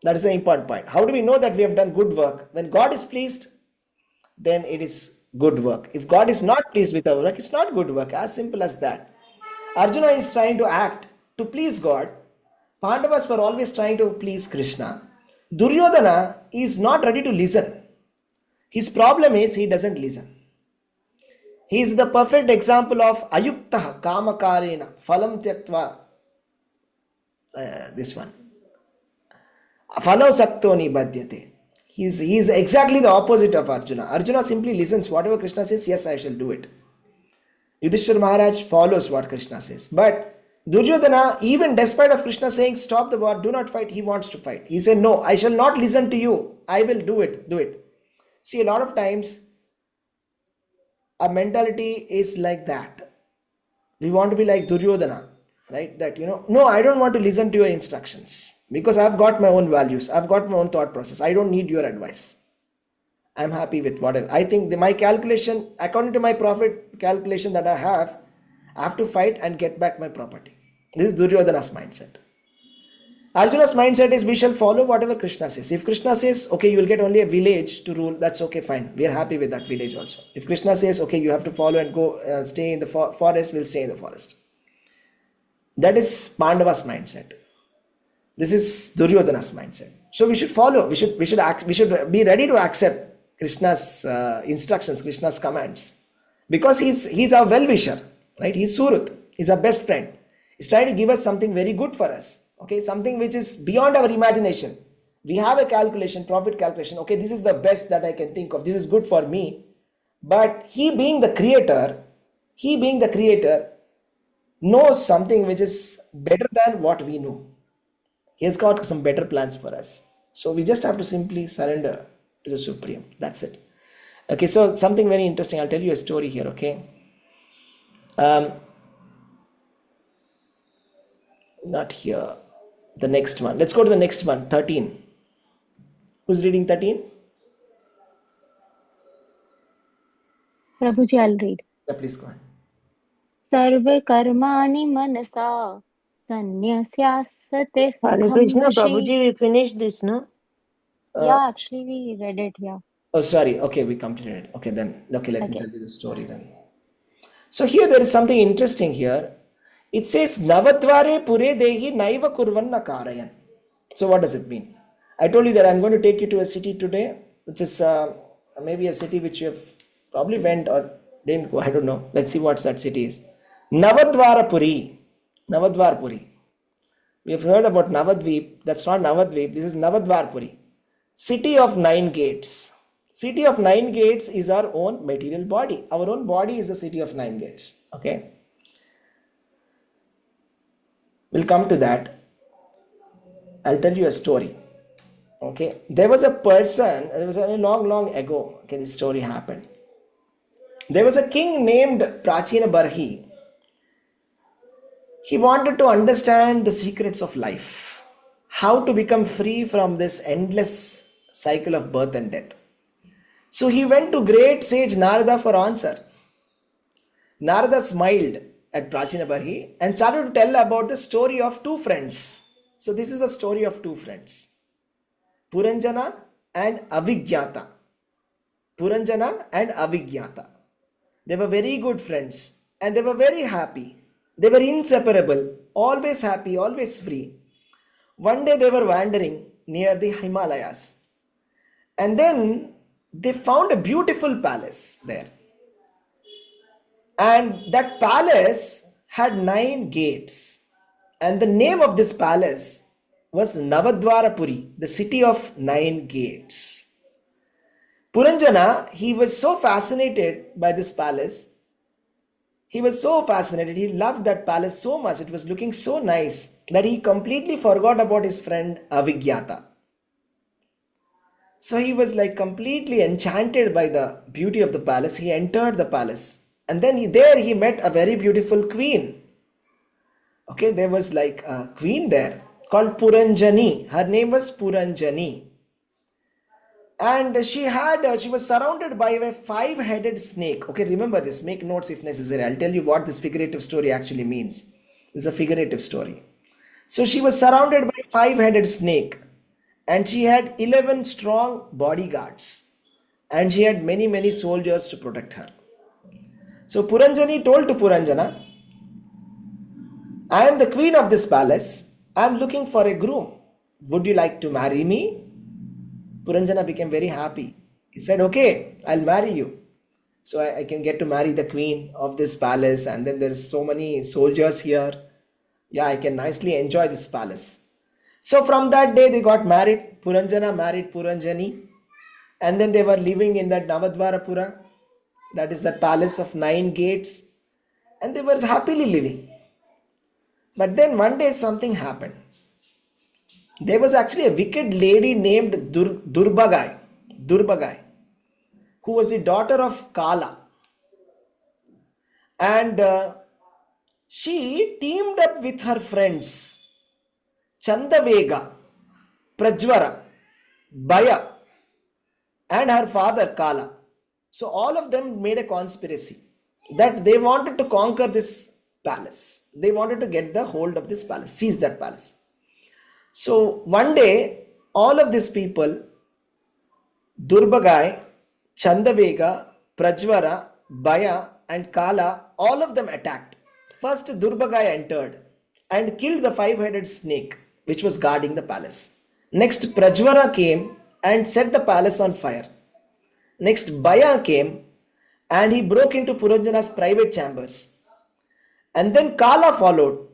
That is the important point. How do we know that we have done good work? When God is pleased, then it is good work. If God is not pleased with our work, it's not good work. As simple as that. Arjuna is trying to act to please God. Pandavas were always trying to please Krishna. Duryodhana is not ready to listen. His problem is he doesn't listen. He is the perfect example of ayukta kamakarena phalam tyaktva. This one. Phalau sakto nibhadyate. He is exactly the opposite of Arjuna. Arjuna simply listens. Whatever Krishna says, yes, I shall do it. Yudhishthira Maharaj follows what Krishna says. But Duryodhana, even despite of Krishna saying, stop the war, do not fight, he wants to fight. He said, no, I shall not listen to you. I will do it. See, a lot of times, our mentality is like that. We want to be like Duryodhana. Right? That, no, I don't want to listen to your instructions because I've got my own values. I've got my own thought process. I don't need your advice. I'm happy with whatever. I think my calculation, according to my profit calculation that I have to fight and get back my property. This is Duryodhana's mindset. Arjuna's mindset is we shall follow whatever Krishna says. If Krishna says, okay, you will get only a village to rule, that's okay, fine. We are happy with that village also. If Krishna says, okay, you have to follow and go stay in the forest, we'll stay in the forest. That is Pandava's mindset. This is Duryodhana's mindset. So we should follow. We should be ready to accept Krishna's instructions, Krishna's commands, because he's our well-wisher, right? He's Surut. He's our best friend. He's trying to give us something very good for us. Okay, something which is beyond our imagination. We have a calculation, profit calculation. Okay, this is the best that I can think of. This is good for me. But he being the creator, knows something which is better than what we know. He has got some better plans for us. So we just have to simply surrender to the Supreme. That's it. Okay, so something very interesting. I'll tell you a story here, okay? Not here. The next one. Let's go to the next one, 13. Who's reading 13? Prabhuji, I'll read. Yeah, please go ahead. Sarva karmani manasa sannyasasate Hare sukham Krishna, vashi. Prabhuji, we finished this, no? Yeah, actually we read it, yeah. Oh, sorry. Okay, we completed it. Okay, then. Okay, let me Okay. tell you the story then. So here there is something interesting here. It says, Navadvare pure dehi naiva kurvanna karayan. So what does it mean? I told you that I'm going to take you to a city today, which is maybe a city which you have probably went or didn't go. I don't know. Let's see what that city is. Navadvara Puri. Navadvar Puri. We have heard about Navadvip. That's not Navadvip. This is Navadvar Puri. City of 9 gates. City of 9 gates is our own material body. Our own body is the city of 9 gates. Okay. We'll come to that. I'll tell you a story. Okay. There was a person, it was a long ago. Okay, this story happened. There was a king named Prachina Barhi. He wanted to understand the secrets of life, how to become free from this endless cycle of birth and death. So he went to great sage Narada for answer. Narada smiled at Prachina Barhi and started to tell about the story of two friends. So this is a story of two friends, Puranjana and Avigyata. Puranjana and Avigyata. They were very good friends and they were very happy. They were inseparable, always happy, always free. One day they were wandering near the Himalayas and then they found a beautiful palace there. And that palace had 9 gates. And the name of this palace was Navadvarapuri, the city of 9 gates. Puranjana, he was so fascinated by this palace. He was so fascinated. He loved that palace so much. It was looking so nice that he completely forgot about his friend Avigyata. So he was like completely enchanted by the beauty of the palace. He entered the palace. And then he met a very beautiful queen. Okay, there was like a queen there called Puranjani. Her name was Puranjani. And she was surrounded by a 5-headed snake. Okay, remember this, make notes if necessary. I'll tell you what this figurative story actually means. This is a figurative story. So she was surrounded by 5-headed snake and she had 11 strong bodyguards and she had many, many soldiers to protect her. So Puranjani told to Puranjana, I am the queen of this palace. I am looking for a groom. Would you like to marry me? Puranjana became very happy. He said, okay, I'll marry you. So I can get to marry the queen of this palace. And then there's so many soldiers here. Yeah, I can nicely enjoy this palace. So from that day they got married. Puranjana married Puranjani. And then they were living in that Navadvarapura. That is the palace of 9 gates. And they were happily living. But then one day something happened. There was actually a wicked lady named Durbagai, who was the daughter of Kala. And she teamed up with her friends Chandavega, Prajvara, Baya, and her father Kala. So all of them made a conspiracy that they wanted to conquer this palace. They wanted to get the hold of this palace, seize that palace. So one day, all of these people, Durbagai, Chandavega, Prajvara, Baya and Kala, all of them attacked. First Durbagai entered and killed the 5-headed snake which was guarding the palace. Next Prajvara came and set the palace on fire. Next Baya came and he broke into Puranjana's private chambers. And then Kala followed.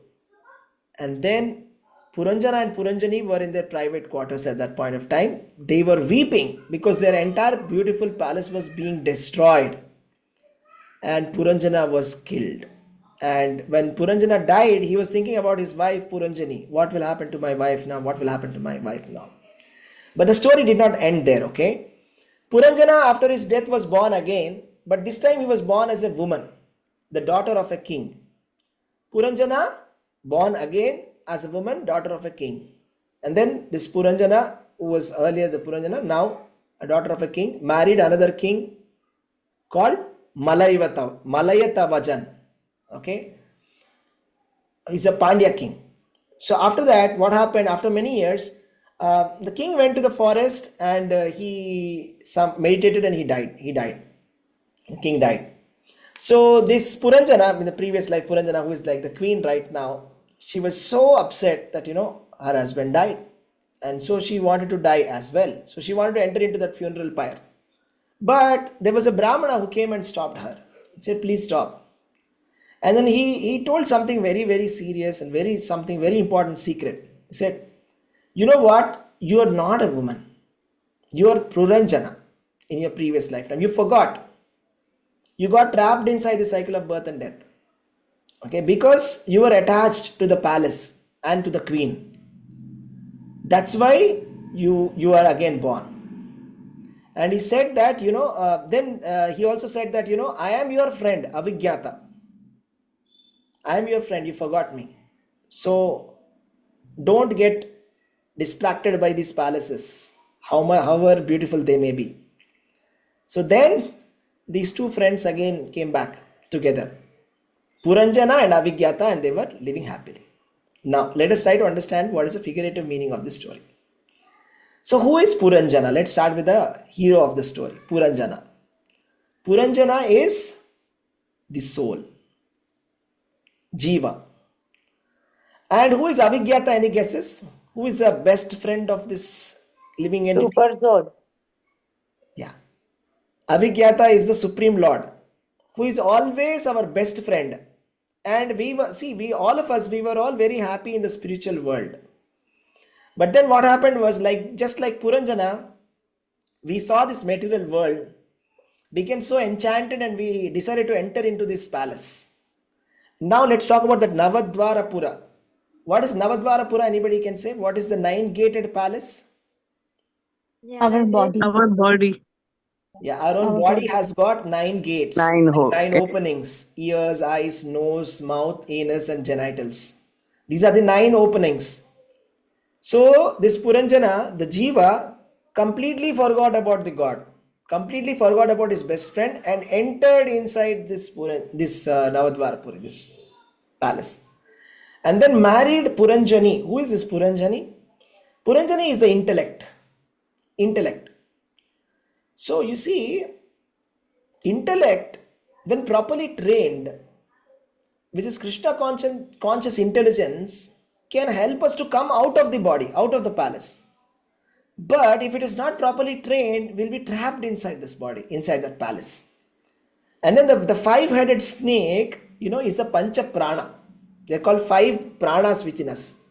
And then Puranjana and Puranjani were in their private quarters at that point of time. They were weeping because their entire beautiful palace was being destroyed. And Puranjana was killed. And when Puranjana died, he was thinking about his wife Puranjani. What will happen to my wife now? What will happen to my wife now? But the story did not end there, okay? Puranjana after his death was born again, but this time he was born as a woman, the daughter of a king. Puranjana born again as a woman, daughter of a king. And then this Puranjana, who was earlier the Puranjana, now a daughter of a king, married another king called Malayatavajan. Okay, he's a Pandya king. So after that, what happened? After many years, the king went to the forest and he meditated and he died. The king died. So this Puranjana, in the previous life, Puranjana, who is like the queen right now, she was so upset that, her husband died. And so she wanted to die as well. So she wanted to enter into that funeral pyre. But there was a Brahmana who came and stopped her. He said, please stop. And then he told something very, very serious and something very important secret. He said, you know what? You are not a woman. You are Puranjana in your previous lifetime. You forgot. You got trapped inside the cycle of birth and death. Okay, because you were attached to the palace and to the queen. That's why you are again born. And he said that, then he also said that, I am your friend, Avigyata. I am your friend, you forgot me. So don't get distracted by these palaces, however beautiful they may be. So then these two friends again came back together, Puranjana and Avigyata, and they were living happily. Now let us try to understand what is the figurative meaning of this story. So who is Puranjana? Let's start with the hero of the story, Puranjana. Puranjana is the soul, Jiva. And who is Avigyata? Any guesses? Who is the best friend of this living entity? Super Zod. Yeah. Avigyata is the Supreme Lord, who is always our best friend. And we all of us, we were all very happy in the spiritual world. But then what happened was, just like Puranjana, we saw this material world, became so enchanted, and we decided to enter into this palace. Now let's talk about that Navadvarapura. What is Navadvarapura? Anybody can say? What is the 9-gated palace? Our body. Our body. Yeah, our own Our body body. has got 9 gates, 9 openings: ears, eyes, nose, mouth, anus, and genitals. These are the 9 openings. So this Puranjana, the Jiva, completely forgot about the God, completely forgot about his best friend, and entered inside this Navadvarapuri, this palace, and then married Puranjani. Who is this Puranjani? Puranjani is the intellect. Intellect. So you see, intellect, when properly trained, which is Krishna conscious intelligence, can help us to come out of the body, out of the palace. But if it is not properly trained, we'll be trapped inside this body, inside that palace. And then the 5-headed snake, is the Pancha Prana. They're called 5 pranas within us.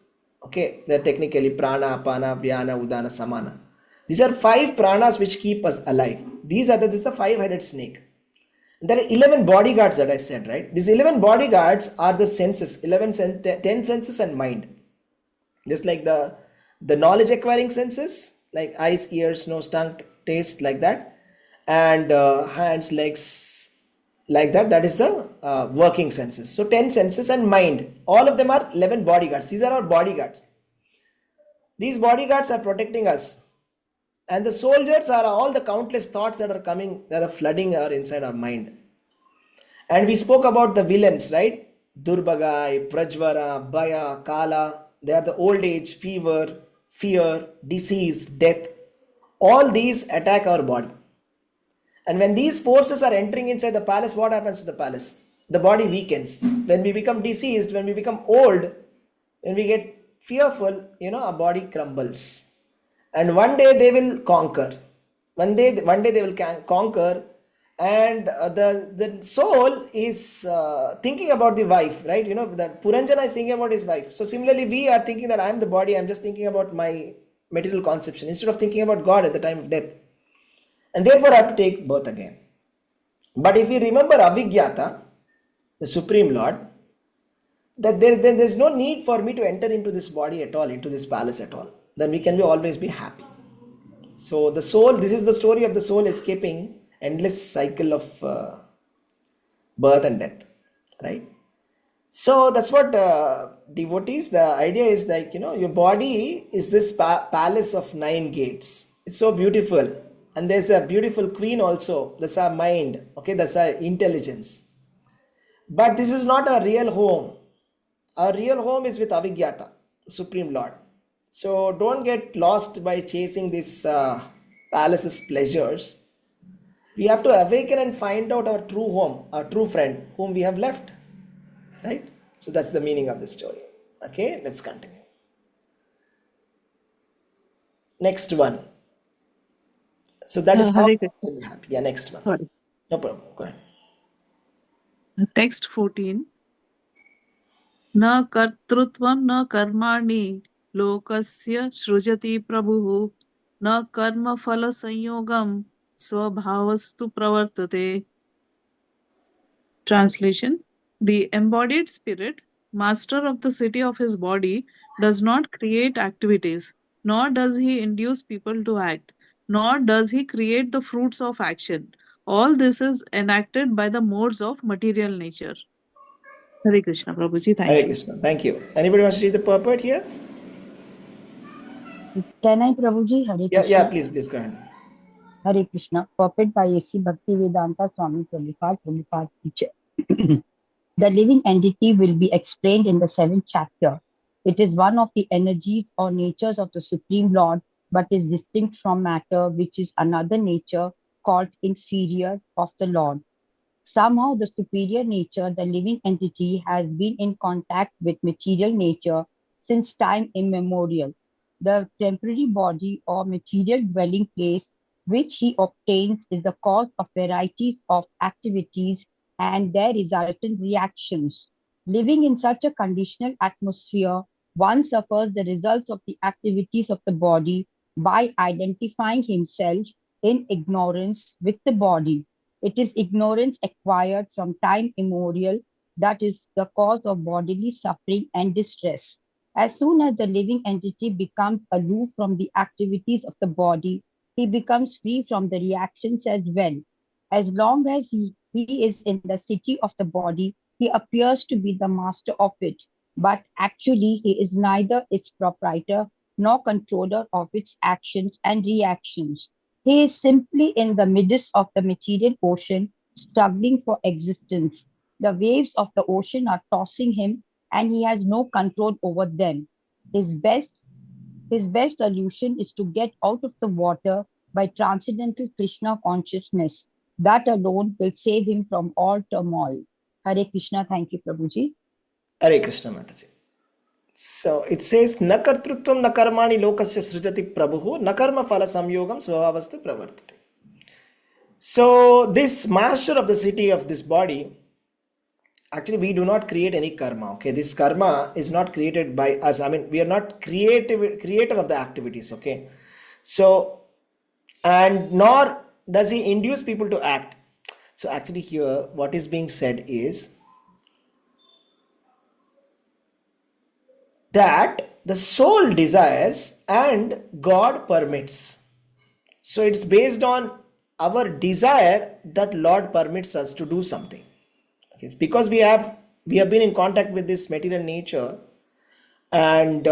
Okay, they're technically Prana, Apana, Vyana, Udana, Samana. These are 5 pranas which keep us alive. This is the 5-headed snake. There are 11 bodyguards that I said, right? These 11 bodyguards are the senses, 10 senses and mind. Just like the knowledge acquiring senses, like eyes, ears, nose, tongue, taste, like that, and hands, legs, like that. That is the working senses. So 10 senses and mind. All of them are 11 bodyguards. These are our bodyguards. These bodyguards are protecting us. And the soldiers are all the countless thoughts that are coming, that are flooding inside our mind. And we spoke about the villains, right? Durbagai, Prajvara, Bhaya, Kala. They are the old age, fever, fear, disease, death. All these attack our body. And when these forces are entering inside the palace, what happens to the palace? The body weakens. When we become diseased, when we become old, when we get fearful, our body crumbles. And one day they will conquer. One day they will conquer. And the soul is thinking about the wife, right? That Puranjana is thinking about his wife. So similarly, we are thinking that I am the body, I'm just thinking about my material conception instead of thinking about God at the time of death. And therefore I have to take birth again. But if we remember Avigyata, the Supreme Lord, that there's no need for me to enter into this body at all, into this palace at all. Then we can always be happy. So the soul, this is the story of the soul escaping endless cycle of birth and death, right? So that's what devotees, the idea is like, your body is this palace of 9 gates. It's so beautiful. And there's a beautiful queen also. That's our mind. Okay, that's our intelligence. But this is not our real home. Our real home is with Avigyata, Supreme Lord. So don't get lost by chasing this palace's pleasures. We have to awaken and find out our true home, our true friend, whom we have left. Right? So that's the meaning of the story. Okay, let's continue. Next one. So that is how Hare we Krishna. will be happy. Yeah, next one. Sorry. No problem. Go ahead. Text 14. न कर्तृत्वं न कर्माणि लोकस्य सृजति प्रभुः न कर्मफलसंयोगं स्वभावस्तु प्रवर्तते. Translation: The embodied spirit, master of the city of his body, does not create activities, nor does he induce people to act. nor does he create the fruits of action. All this is enacted by the modes of material nature. Hare Krishna, Prabhuji. Hare Thank you. Krishna. Thank you. Anybody wants to read the purport here? Can I, Prabhuji? Hare Yeah, Krishna. please go ahead. Hare Krishna. Purport by A.C. Bhaktivedanta Swami Prabhupada teacher. The living entity will be explained in the 7th chapter. It is one of the energies or natures of the Supreme Lord, but is distinct from matter, which is another nature called inferior of the Lord. Somehow the superior nature, the living entity, has been in contact with material nature since time immemorial. The temporary body or material dwelling place which he obtains is the cause of varieties of activities and their resultant reactions. Living in such a conditional atmosphere, one suffers the results of the activities of the body by identifying himself in ignorance with the body. It is ignorance acquired from time immemorial that is the cause of bodily suffering and distress. As soon as the living entity becomes aloof from the activities of the body, he becomes free from the reactions as well. As long as he is in the city of the body, he appears to be the master of it, but actually he is neither its proprietor nor controller of its actions and reactions. He is simply in the midst of the material ocean, struggling for existence. The waves of the ocean are tossing him, and he has no control over them. His best solution is to get out of the water by transcendental Krishna consciousness. That alone will save him from all turmoil. Hare Krishna. Thank you, Prabhuji. Hare Krishna, Mataji. So it says, na kartrutvam na karmani lokasya srijati prabhu na karma phala samyogam svabhavastu pravartate. So this master of the city of this body, actually we do not create any karma. Okay, this karma is not created by us. I mean, we are not creator of the activities. Okay, so and nor does he induce people to act. So actually here what is being said is that the soul desires and God permits. So it's based on our desire that Lord permits us to do something. Okay. Because we have been in contact with this material nature, and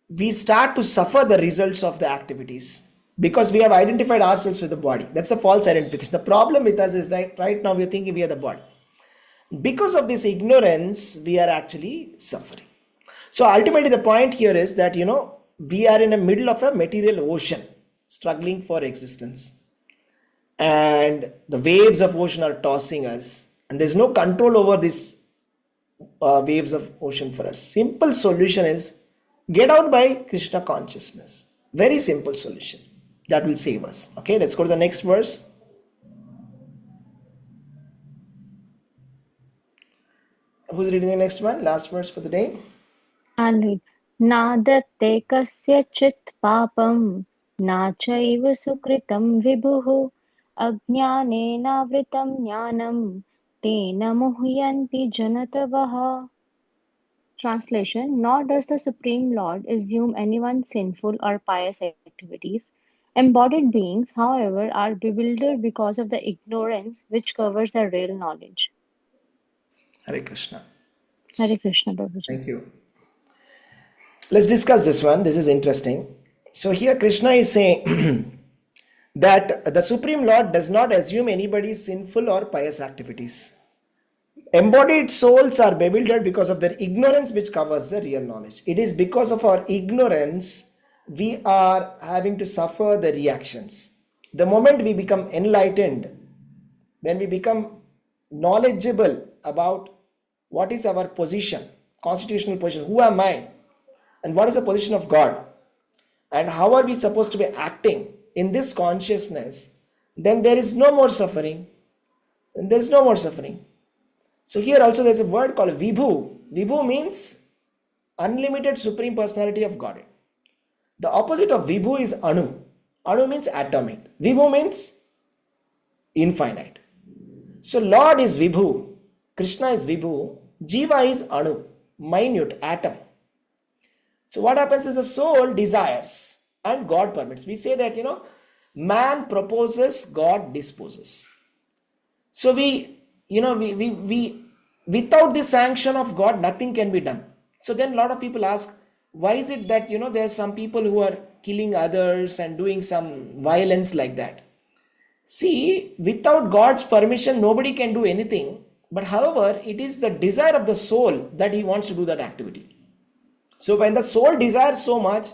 we start to suffer the results of the activities because we have identified ourselves with the body. That's a false identification. The problem with us is that right now we are thinking we are the body. Because of this ignorance, we are actually suffering. So ultimately the point here is that, we are in the middle of a material ocean struggling for existence, and the waves of ocean are tossing us, and there's no control over these waves of ocean for us. Simple solution is get out by Krishna consciousness. Very simple solution that will save us. Okay, let's go to the next verse. Who's reading the next one? Last verse for the day. I'll read. नादत्ते कस्यचित् पापं न चैव सुकृतं विभुः अज्ञानेनावृतं ज्ञानं तेन मुह्यन्ति जनतवः. Translation: Nor does the Supreme Lord assume anyone's sinful or pious activities. Embodied beings, however, are bewildered because of the ignorance which covers their real knowledge. Hare Krishna. Hare Krishna, Babaji. Thank you. Let's discuss this one. This is interesting. So here Krishna is saying that the Supreme Lord does not assume anybody's sinful or pious activities. Embodied souls are bewildered because of their ignorance which covers the real knowledge. It is because of our ignorance we are having to suffer the reactions. The moment we become enlightened, when we become knowledgeable about what is our position, constitutional position, who am I, and what is the position of God, and how are we supposed to be acting in this consciousness, then there is no more suffering. And there is no more suffering. So here also there is a word called Vibhu. Vibhu means unlimited supreme personality of Godhead. The opposite of Vibhu is Anu. Anu means atomic. Vibhu means infinite. So Lord is Vibhu, Krishna is Vibhu, Jiva is Anu, minute atom. So what happens is the soul desires and God permits. We say that, man proposes, God disposes. So we without the sanction of God, nothing can be done. So then a lot of people ask, why is it that, there's some people who are killing others and doing some violence like that? See, without God's permission, nobody can do anything. But however, it is the desire of the soul that he wants to do that activity. So when the soul desires so much,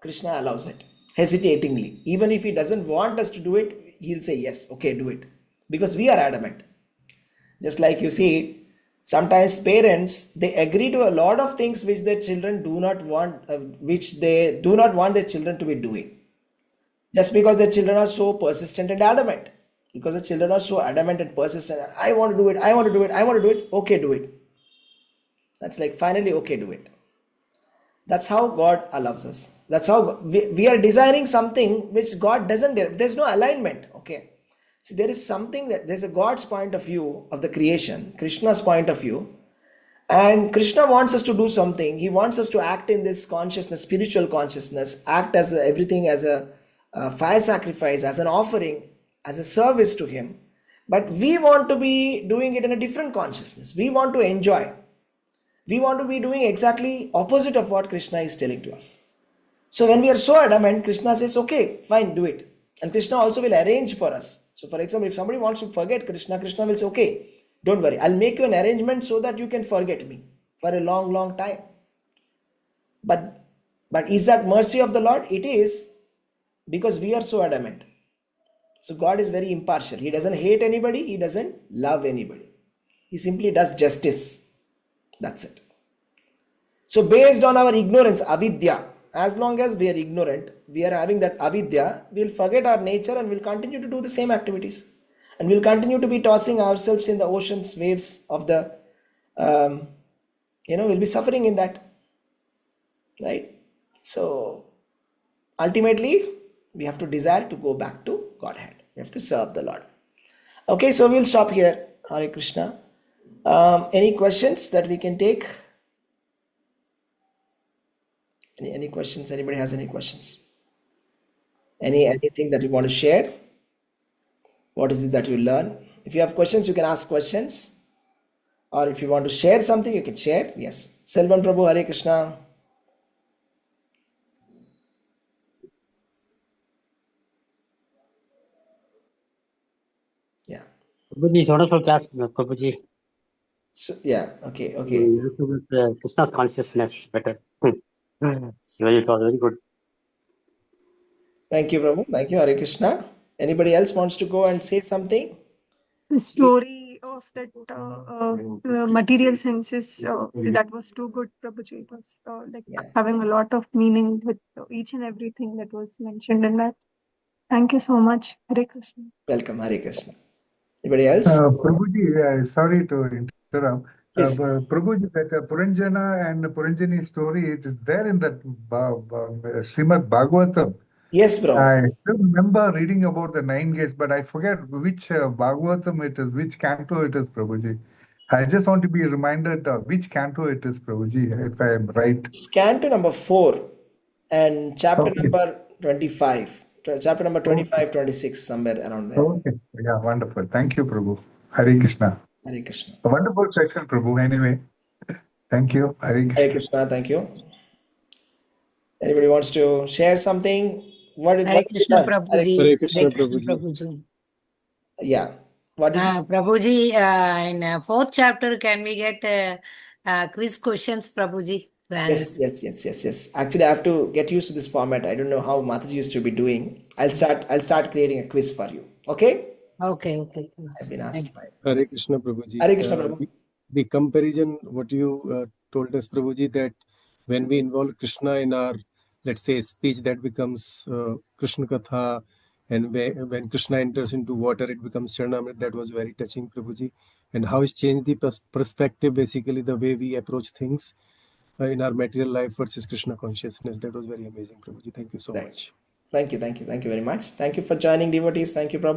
Krishna allows it hesitatingly. Even if he doesn't want us to do it, he'll say, yes, okay, do it. Because we are adamant. Just like you see, sometimes parents, they agree to a lot of things which their children do not want, which they do not want their children to be doing. Just because the children are so persistent and adamant. Because the children are so adamant and persistent, I want to do it, I want to do it, I want to do it, okay, do it. That's like, finally, okay, do it. That's how God allows us. That's how we are desiring something which God doesn't, there's no alignment, okay. See, there is something that, there's a God's point of view of the creation, Krishna's point of view, and Krishna wants us to do something. He wants us to act in this consciousness, spiritual consciousness, act as everything as a fire sacrifice, as an offering, as a service to him. But we want to be doing it in a different consciousness. We want to enjoy. We want to be doing exactly opposite of what Krishna is telling to us. So when we are so adamant, Krishna says, okay, fine, do it. And Krishna also will arrange for us. So for example, if somebody wants to forget Krishna, Krishna will say, okay, don't worry, I'll make you an arrangement so that you can forget me for a long, long time. But is that mercy of the Lord? It is, because we are so adamant. So God is very impartial. He doesn't hate anybody. He doesn't love anybody. He simply does justice. That's it. So based on our ignorance, avidya, as long as we are ignorant, we are having that avidya, we'll forget our nature and we'll continue to do the same activities. And we'll continue to be tossing ourselves in the oceans, waves of the, we'll be suffering in that. Right? So ultimately, we have to desire to go back to Godhead. We have to serve the Lord. Okay, so we'll stop here. Hare Krishna. Any questions that we can take? Any questions? Anybody has any questions? Anything that you want to share? What is it that you learn? If you have questions, you can ask questions. Or if you want to share something, you can share. Yes. Selvan Prabhu, Hare Krishna. Yeah. Prabhuji, it's wonderful class, Prabhuji. So, yeah. Okay. Krishna's consciousness better. It was very good. Thank you, Prabhu. Thank you, Hare Krishna. Anybody else wants to go and say something? The story of that material senses, that was too good, Prabhuji. It was having a lot of meaning with each and everything that was mentioned in that. Thank you so much. Hare Krishna. Welcome, Hare Krishna. Anybody else? Prabhuji, sorry to interrupt. Please. Prabhuji, that Puranjana and Puranjani story, it is there in that Srimad Bhagavatam. Yes, bro. I still remember reading about the 9 gates, but I forget which Bhagavatam it is, which canto it is, Prabhuji. I just want to be reminded which canto it is, Prabhuji, if I am right. It's canto number 4 and chapter number 25. Chapter number 25, 26, somewhere around there. Okay. Yeah, wonderful. Thank you, Prabhu. Hare Krishna. Hare Krishna. A wonderful session, Prabhu. Anyway, thank you. Hare Krishna. Hare Krishna, thank you. Anybody wants to share something? Hare Krishna, Prabhuji. Hare Krishna, Prabhuji. Yeah. What did Prabhuji, in 4th chapter, can we get quiz questions, Prabhuji? Yes. Actually, I have to get used to this format. I don't know how Mataji used to be doing. I'll start creating a quiz for you. Okay? Okay. I've been asked by Hare Krishna, Prabhuji. Hare Krishna, Prabhu. The comparison, what you told us, Prabhuji, that when we involve Krishna in our, let's say, speech, that becomes Krishna Katha, and when Krishna enters into water, it becomes Charanamrit. That was very touching, Prabhuji. And how it's changed the perspective, basically, the way we approach things in our material life versus Krishna consciousness. That was very amazing, Prabhuji. Thank you so much. Thank you very much. Thank you for joining, devotees. Thank you, Prabhu.